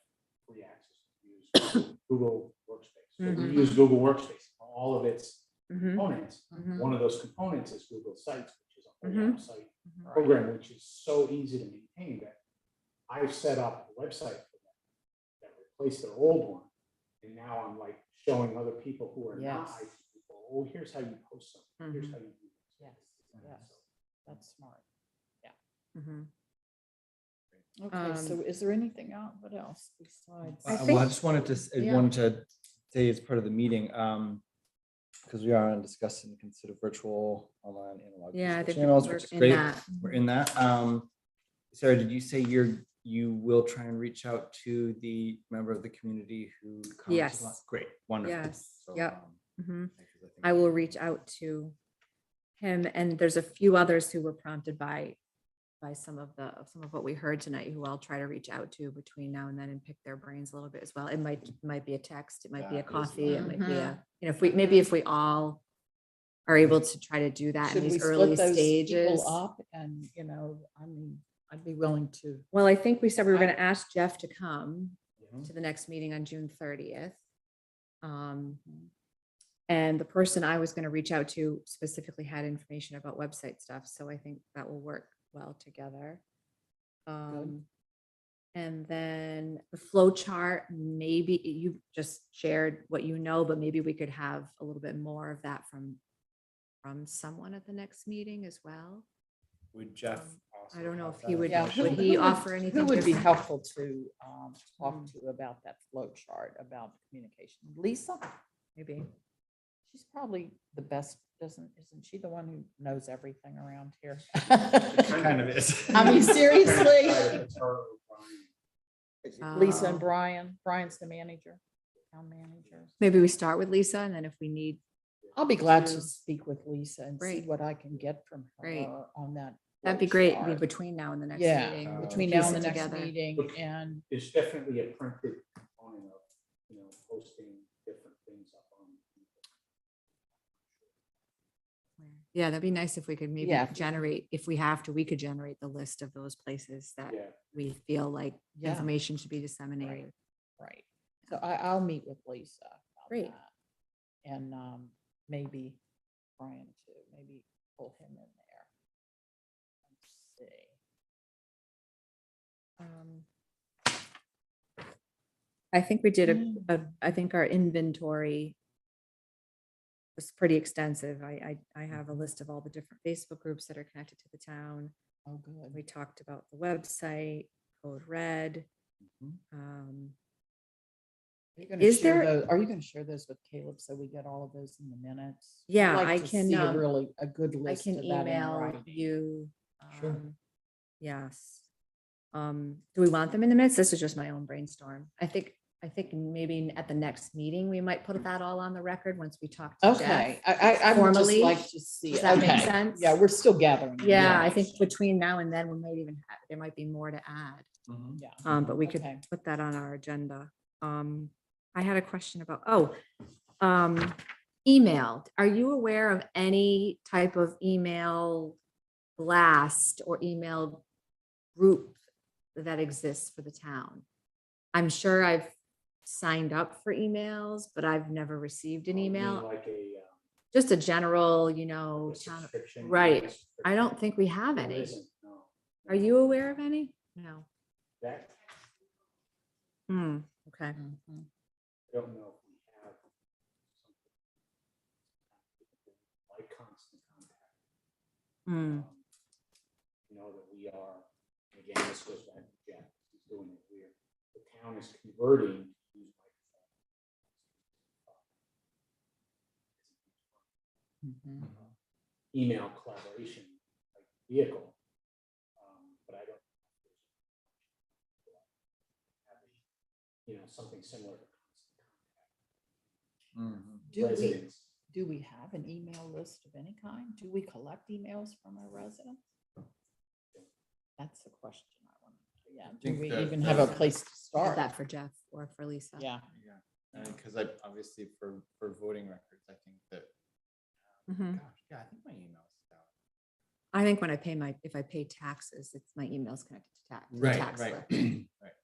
free access to use Google Workspace. So we use Google Workspace, all of its components. One of those components is Google Sites, which is a whole website program, which is so easy to maintain that I've set up a website for them that replaced their old one. And now I'm like showing other people who are not Yes. IT people, oh, here's how you post something, here's how you do this. Yes, yes, that's smart. Mhm. Okay, so is there anything else? What else besides? I Well, think- I just wanted to, yeah. wanted to say as part of the meeting, because we are on discussing consider virtual, online, analog Yeah, I physical think channels, we're which is in great. that. We're in that. Sarah, did you say you will try and reach out to the member of the community who commented? Yes. Great, wonderful. Yes, So, yep. because think I will reach out to him, and there's a few others who were prompted by some of what we heard tonight, who I'll try to reach out to between now and then and pick their brains a little bit as well. It might be a text, it might be a That is coffee, it might be fine. if we all are able to try to do that in Should we these early split those stages. people up? And, I mean, I'd be willing to. Well, I think we said we were going to ask Jeff to come Mhm. to the next meeting on June 30th. And the person I was going to reach out to specifically had information about website stuff, so I think that will work well together. And then the flow chart, maybe you just shared what you know, but maybe we could have a little bit more of that from someone at the next meeting as well. Would Jeff? I don't know also if have he that would- information? would he offer anything Who would be different? helpful to talk to about that flow chart, about communication? Lisa? Maybe. She's probably the best, isn't she the one who knows everything around here? Kind of is. I mean, seriously? It's her or Brian. Lisa and Oh. Brian. Brian's the manager, town manager. Maybe we start with Lisa, and then if we need, I'll be glad to to- speak with Lisa and see Great. what I can get from Great. her on that. that'd be flow great, chart. between now and the next Yeah, meeting. between piece now and it the next together. meeting Okay. and, There's definitely a printed component of, posting different things up on. Yeah, that'd be nice if we could maybe Yeah. generate, if we have to, we could generate the list of those places that Yeah. we feel like Yeah. information should be disseminated. right. So I'll meet with Lisa. about Great. that. And maybe Brian too, maybe pull him in there. Let's see. I think we did I think our inventory was pretty extensive. I have a list of all the different Facebook groups that are connected to the town. Oh, good. We talked about the website, code red. Are you gonna Is share there- Are you going to share those with Caleb so we get all of those in the minutes? I'd Yeah, like I to can, see really a good I list can of that in email writing. you. Sure. Yes. Do we want them in the minutes? This is just my own brainstorm. I think maybe at the next meeting, we might put that all on the record once we talk to Okay, Jeff. I would just formally. like to see Does it. that make Okay. sense? Yeah, we're still gathering. Yeah, I information. think between now and then, we might even have, there might be more to add. Yeah. But we could Okay. put that on our agenda. I had a question about, email. Are you aware of any type of email blast or email group that exists for the town? I'm sure I've signed up for emails, but I've never received an You mean email. Like a Just a general, town. subscription. right. email I don't subscription? think we have There any. isn't, no. Are you aware of any? No. That, Okay. Mhm. I don't know if we have something like constant contact. You know, that we are, again, this goes back to Jeff, he's doing it weird. The town is converting to use Mhm. Microsoft email collaboration like vehicle. But I don't. Something similar to constant Do contact. we, Residents. do we have an email list of any kind? Do we collect emails from our residents? That's the question I want to, yeah. Do think we that- even have a place to Did start? that for Jeff or for Lisa? Yeah. Yeah, and because obviously for voting records, I think that, Mhm. gosh, yeah, I think my email's down. I think when if I pay taxes, it's my email's connected to tax. tax list. Right.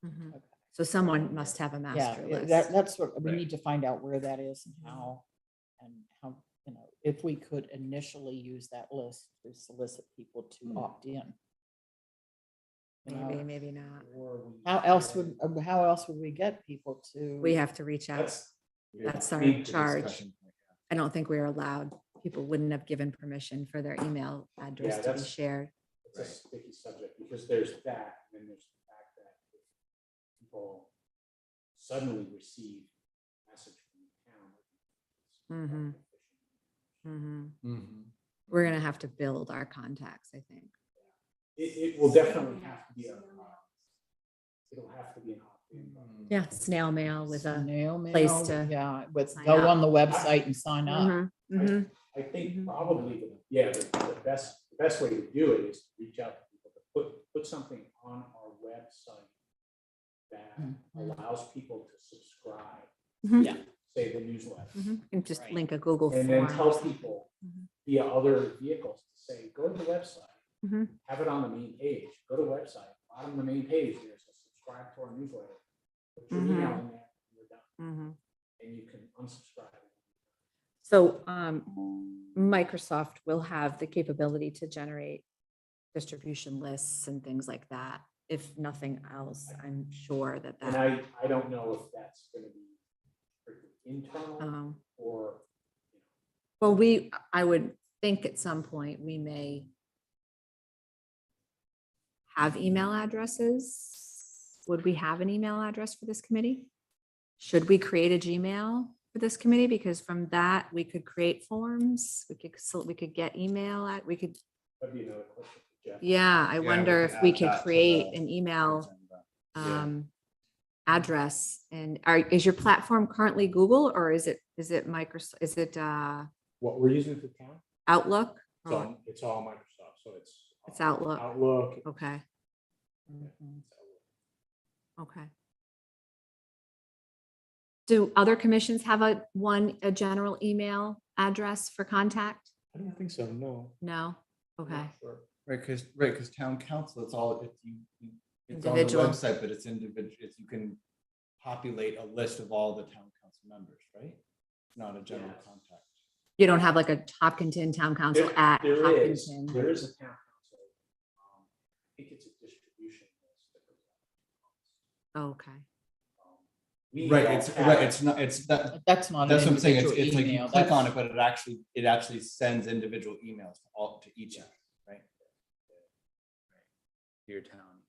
Mhm. Okay. So someone must have a Yeah, master list. that's what, we Right. need to find out where that is and how, if we could initially use that list to solicit people to opt in. You know, Maybe, maybe not. Or we- how else would we get people to? We have to reach out. That's our charge. Discussion point, yeah. I don't think we're allowed. People wouldn't have given permission for their email address to be that's- shared. It's a sticky subject because there's that, and then there's the fact that if people suddenly receive a message from the town. Mhm. Mm-hmm. Mhm. We're gonna have to build our contacts, I think. It will definitely have to be it'll have to be an opt-in. Yeah, snail mail with a. Snail place mail, to yeah, with, sign go up. on the website and sign up. Mhm, mhm. I think Mhm. probably, the best way to do it is to reach out to people, to put something on our website that Mhm. allows people to subscribe. Mhm. Yeah. Say the newsletter. And just Right. link a Google form. And then or tell something. people Mhm. via other vehicles to say, go to the website, Mhm. have it on the main page, go to the website, bottom of the main page, there's a subscribe to our newsletter. Put your email in there, and you're done, Mhm. and you can unsubscribe. So Microsoft will have the capability to generate distribution lists and things like that. If nothing else, I'm sure that And I don't know if that's gonna be strictly internal or. well, I would think at some point we may have email addresses. Would we have an email address for this committee? Should we create a Gmail for this committee? Because from that, we could create forms, we could get email we could, That'd be another question for Jeff. yeah, I Yeah, we wonder could if we add could that to create the an email agenda. Yeah. address. And is your platform currently Google or is it Microsoft, is it What we're using for town, Outlook? Or- it's all Microsoft, so it's. It's Outlook. Outlook. Okay, Mhm. okay. Do other commissions have a general email address for contact? I don't think so, no. No? I'm Okay, not sure. Right, because town council, it's on the Individual. website, but it's individual, you can populate a list of all the town council members, right? Not a general Yes. contact. you don't have like a Hopkinton Town Council at There is Hopkinton? a town council. I think it's a distribution list. that goes out. Okay, We Right, don't it's have- right, it's not, it's that, That's not. an that's what I'm saying, individual it's like you email, click on that's- it, but it actually sends individual emails to each of you, right? Your town.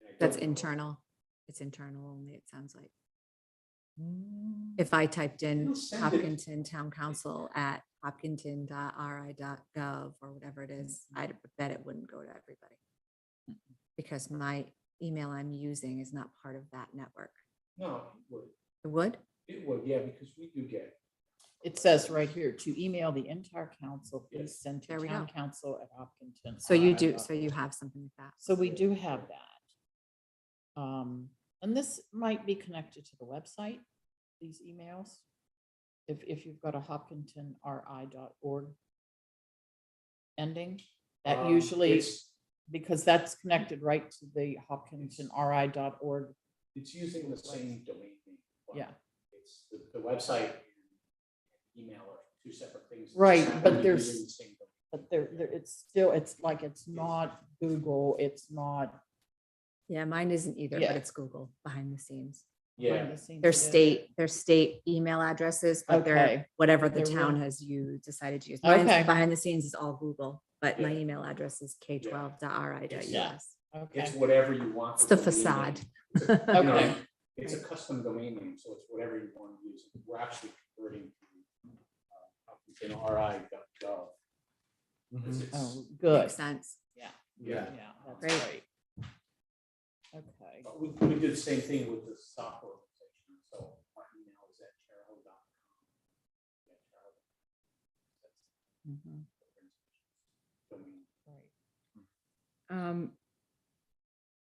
And I That's don't know. internal. It's internal only, it sounds like. If I typed in It'll send it. Hopkinton Town Council at hopkinton.ri.gov or whatever it is, I bet it wouldn't go to everybody. Because my email I'm using is not part of that network. No, It would? it would, yeah, because we do get, It says right here, to email the entire council, please send to There we town go. council at Hopkinton. So you RI. do, so you have something like that. So we do have that. And this might be connected to the website, these emails. If you've got a hopkintonri.org ending, that usually, because that's connected right to the hopkintonri.org. it's using the same domain name. but Yeah. It's the website and email are two separate things. Right, Just happen but to be there's- using the same domain. But there, it's still, it's like, it's not Google, it's not. Yeah, mine isn't either, Yeah. but it's Google behind the scenes. behind Yeah, the scenes Their it is. state email addresses, but they're Okay. whatever the They're town real- has decided to use. Mine's Okay. behind the scenes is all Google, but my Yeah. email address is k12.ri.us. Yeah. it's Okay, whatever you want. It's for the domain facade. name. It's a- you know, Okay. It's a custom domain name, so it's whatever you want to use. We're actually converting to ri.gov. Mhm. oh, good. Makes sense. Yeah, Yeah, yeah, that's Great. great. Okay, but we did the same thing with the software organization, so our email is at charo.com. mhm, Domain. right.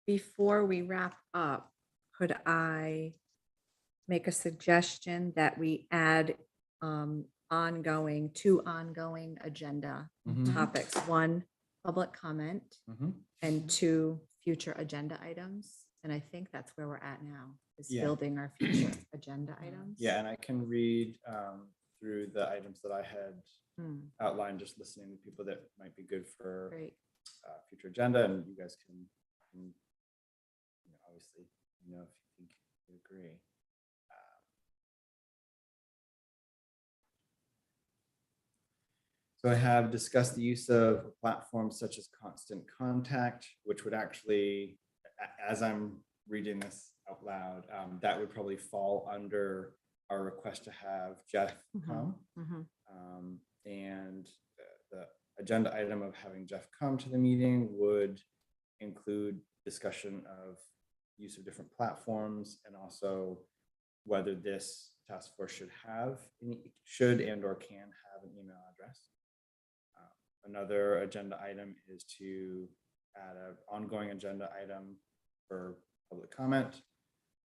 Before we wrap up, could I make a suggestion that we add two ongoing agenda Mhm. topics? One, public comment, Mhm. and two, future agenda items. And I think that's where we're at now, is Yeah. building our future agenda items. Yeah, and I can read through the items that I had Hmm, outlined, just listening to people that might be good for Great. future agenda, and you guys can obviously, if you think you agree. So I have discussed the use of platforms such as Constant Contact, which would actually, as I'm reading this out loud, that would probably fall under our request to have Jeff come. Mhm. And the agenda item of having Jeff come to the meeting would include discussion of use of different platforms, and also whether this task force should and or can have an email address. Another agenda item is to add an ongoing agenda item for public comment,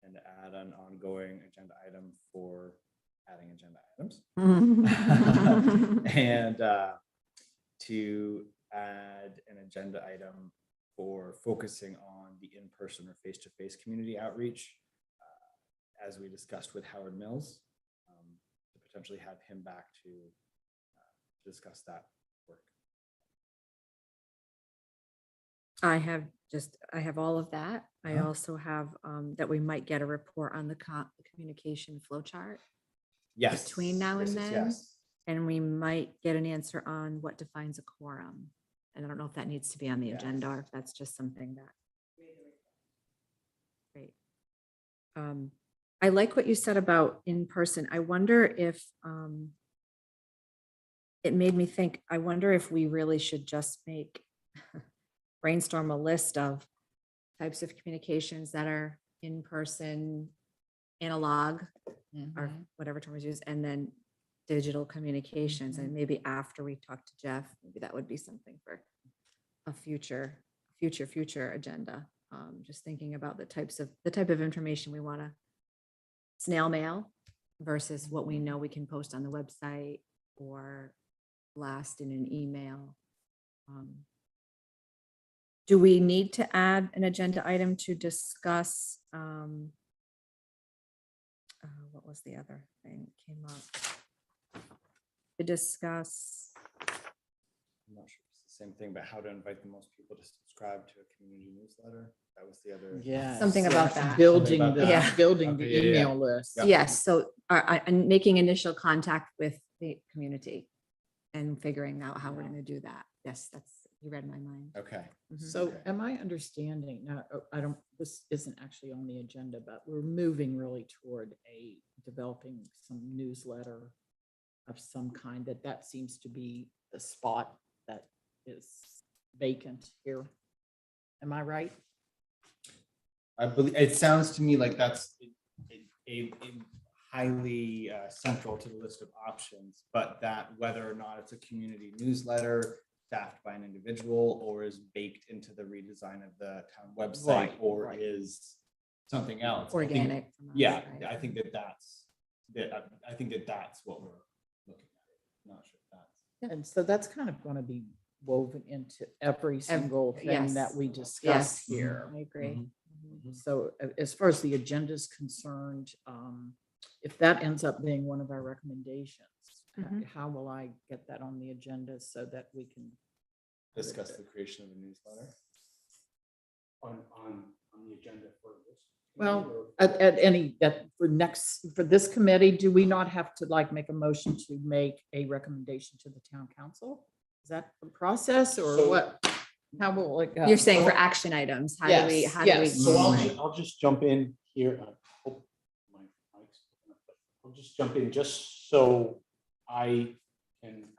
and add an ongoing agenda item for adding agenda items. And to add an agenda item for focusing on the in-person or face-to-face community outreach, as we discussed with Howard Mills, to potentially have him back to discuss that work. I have all of that. I Uh-huh. also have that we might get a report on the communication flow chart. Yes. Between now and yes, yes, then? yes. And we might get an answer on what defines a quorum. And I don't know if that needs to be on the Yeah. agenda or if that's just something that. Great. I like what you said about in person. I wonder if it made me think, I wonder if we really should just brainstorm a list of types of communications that are in person, analog, or Mhm. whatever term is used, and then digital communications. And maybe after we talk to Jeff, maybe that would be something for a future agenda. Just thinking about the type of information we want to snail mail versus what we know we can post on the website or blast in an email. Do we need to add an agenda item to discuss? What was the other thing that came up? To discuss, I'm not sure if it's the same thing, but how to invite the most people to subscribe to a community newsletter. That was the other. Yeah. Something about that. Building Something the, about that. building the Okay, yeah, yeah. email list. Yeah. yes, so and making initial contact with the community and figuring out how we're going to do that. Yes, You read my mind. Okay. Mhm. So Okay. am I understanding, now, I don't, this isn't actually on the agenda, but we're moving really toward developing some newsletter of some kind, that seems to be the spot that is vacant here. Am I right? I believe, it sounds to me like that's a highly central to the list of options, but that whether or not it's a community newsletter staffed by an individual or is baked into the redesign of the town website Right, or right. is something else. I think- Organic. from us, Yeah, right? I think I think that's what we're looking at. Not sure if that's. And so that's kind of going to be woven into every single thing that yes. we discuss Yes. here. I agree. Mhm. So as far as the agenda is concerned, if that ends up being one of our recommendations, Mhm. how will I get that on the agenda so that we can? Discuss the creation of a newsletter. On the agenda for this. Well, committee, or- at any, for this committee, do we not have to like make a motion to make a recommendation to the town council? Is that the process or So- what? How will it go? You're saying for action items, how do we, Yes, how do we? yes. So Mm. I'll just jump in here. Hope my mic's open up, but I'll just jump in just so I can,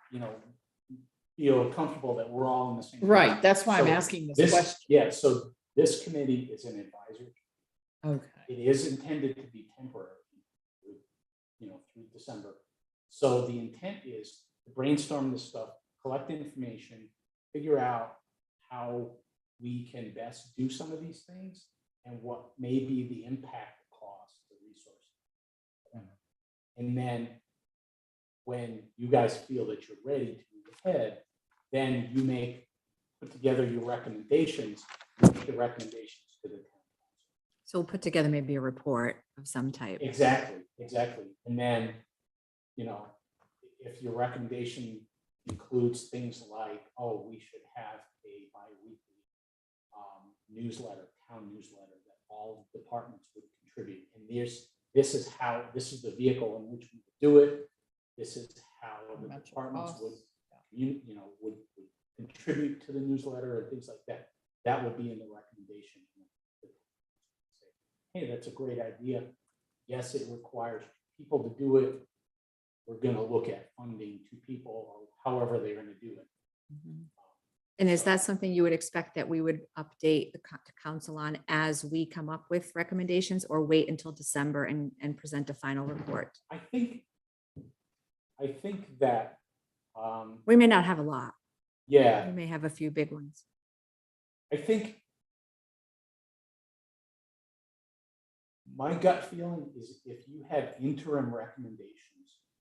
feel comfortable that we're all in the same. Right, page. that's why I'm So asking this question. Yeah, so this committee is an advisory. Okay, It is intended to be temporary, through December. So the intent is to brainstorm this stuff, collect information, figure out how we can best do some of these things and what may be the impact, cost, the resource. And then when you guys feel that you're ready to move ahead, then you put together your recommendations, make the recommendations to the town council. So we'll put together maybe a report of some type. Exactly. And then, if your recommendation includes things like, oh, we should have a bi-weekly newsletter, town newsletter that all departments would contribute. And this is the vehicle in which we would do it. This is how the Much it departments would, costs. would contribute to the newsletter and things like that. That would be in the recommendation. Hey, that's a great idea. Yes, it requires people to do it. We're gonna look at funding to people or however they're gonna do it. Mhm. And is that something you would expect that we would update the council on as we come up with recommendations, or wait until December and present a final report? I think that, We may not have a lot. yeah, We may have a few big ones. I think my gut feeling is if you had interim recommendations,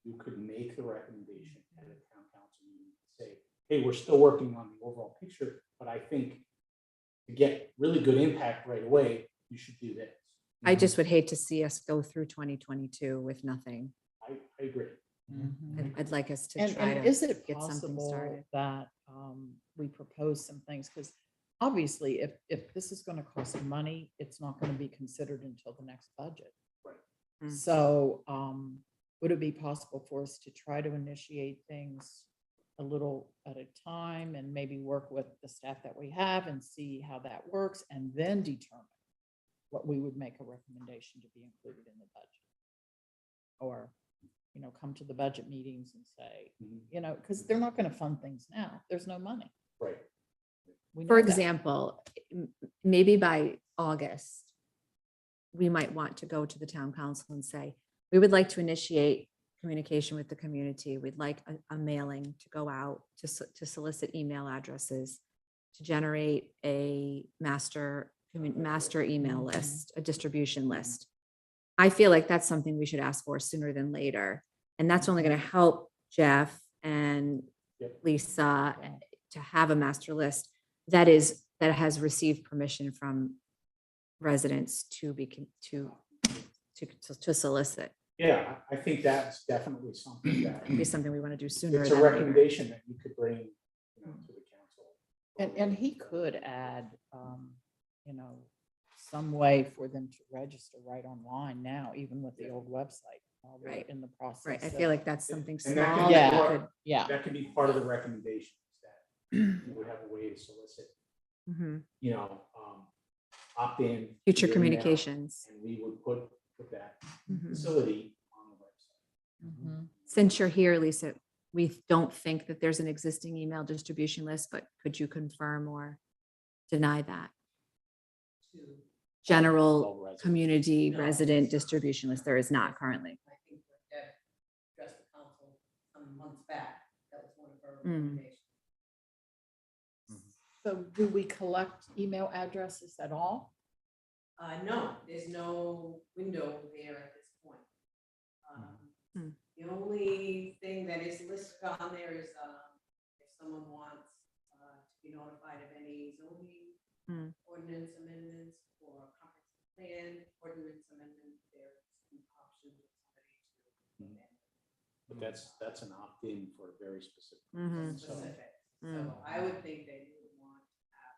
you could make the recommendation at a town council meeting, say, hey, we're still working on the overall picture, but I think to get really good impact right away, you should do this. I just would hate to see us go through 2022 with nothing. I agree. I'd like us to And, try and to is it get something possible started. that we propose some things? Because obviously, if this is going to cost money, it's not going to be considered until the next budget. Right. Mm. So would it be possible for us to try to initiate things a little at a time and maybe work with the staff that we have and see how that works and then determine what we would make a recommendation to be included in the budget? Or, come to the budget meetings and say, Mhm. because they're not going to fund things now. There's no money. Right. We know For that. example, maybe by August, we might want to go to the town council and say, we would like to initiate communication with the community. We'd like a mailing to go out to solicit email addresses, to generate a master email list, a distribution list. I feel like that's something we should ask for sooner than later. And that's only going to help Jeff and Yep. Lisa to have a master list that has received permission from residents to solicit. Yeah, I think that's definitely something that, It'd be something we want to do sooner it's than a later. recommendation that you could bring, to the council. And he could add, some way for them to register right online now, even with the old website. while we're Right. in the process. Right, I of- feel like that's something And that small. can be that we part- could- Yeah, That can be part of the recommendations, that we would have a way to solicit, Mhm. you know, opt-in. to Future your email, communications. And we would put that Mhm. facility on the website. Mhm. Since you're here, Lisa, we don't think that there's an existing email distribution list, but could you confirm or deny that? General All residents. community No. resident distribution list, there is not currently. I think what Deb addressed the council some months back, that was one of her Mm. recommendations. So do we collect email addresses at all? No, there's no window there at this point. Hmm. The only thing that is listed on there is, if someone wants, to be notified of any zoning Hmm. ordinance amendments or comprehensive plan ordinance amendments, there's an option for somebody to. But that's an opt-in for a very specific. Mhm. reason. So, Specific. Mm. So I would think that you would want to have.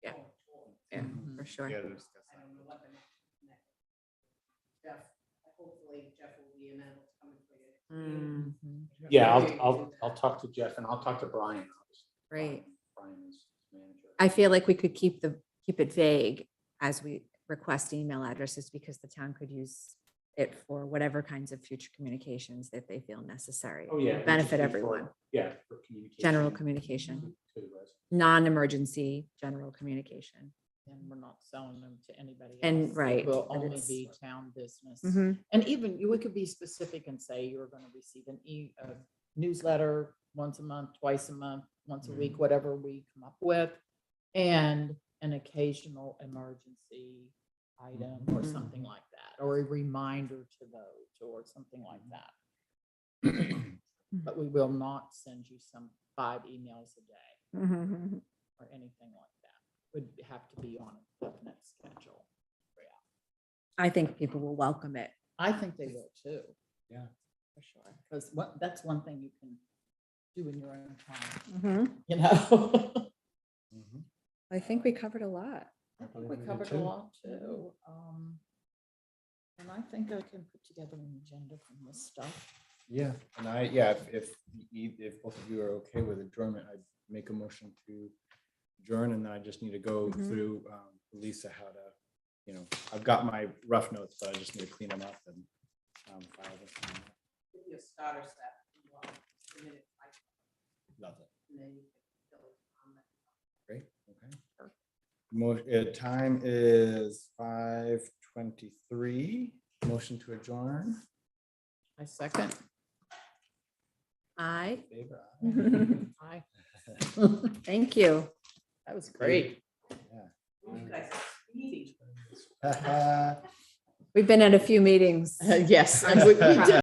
Yeah. going forward. Yeah, Mhm. for sure. Yeah, to discuss I that. don't know what the next. Jeff, hopefully Jeff will be amenable to coming for you. Mm. Yeah, Maybe we can I'll do that. talk to Jeff and I'll talk to Brian. obviously. Great. Brian is manager. I feel like we could keep it vague as we request email addresses because the town could use it for whatever kinds of future communications that they feel necessary. Oh, yeah. it would Benefit just be for- everyone. Yeah, for communication. General communication, To the residents. non-emergency, general communication. And we're not selling them to anybody else. And, It right, Will but only it's- be town business. Mhm. And even we could be specific and say you're going to receive a newsletter once a month, twice a month, once a week, whatever we come up with. And an occasional emergency item or something like that, or a reminder to those or something like that. But we will not send you some 5 emails a day Mhm. or anything like that. Would have to be on a definite schedule. I think people will welcome it. I think they will too. Yeah. For sure. Because that's one thing you can do in your own time, Mhm. you know? Mhm. I think we covered a lot. I think we covered a lot too. And I think I can put together an agenda from this stuff. Yeah, and if both of you are okay with adjournment, I'd make a motion to adjourn, and then I just need to go Mhm. through Lisa how to, I've got my rough notes, but I just need to clean them up and file them. Give you a starter set. A minute, Love it. and then you can fill it on that. Great, okay. Time is 5:23. Motion to adjourn. I second. Favor, I. Thank you. That was great. You guys are speedy. aye. We've been at a few meetings. Yes. and we did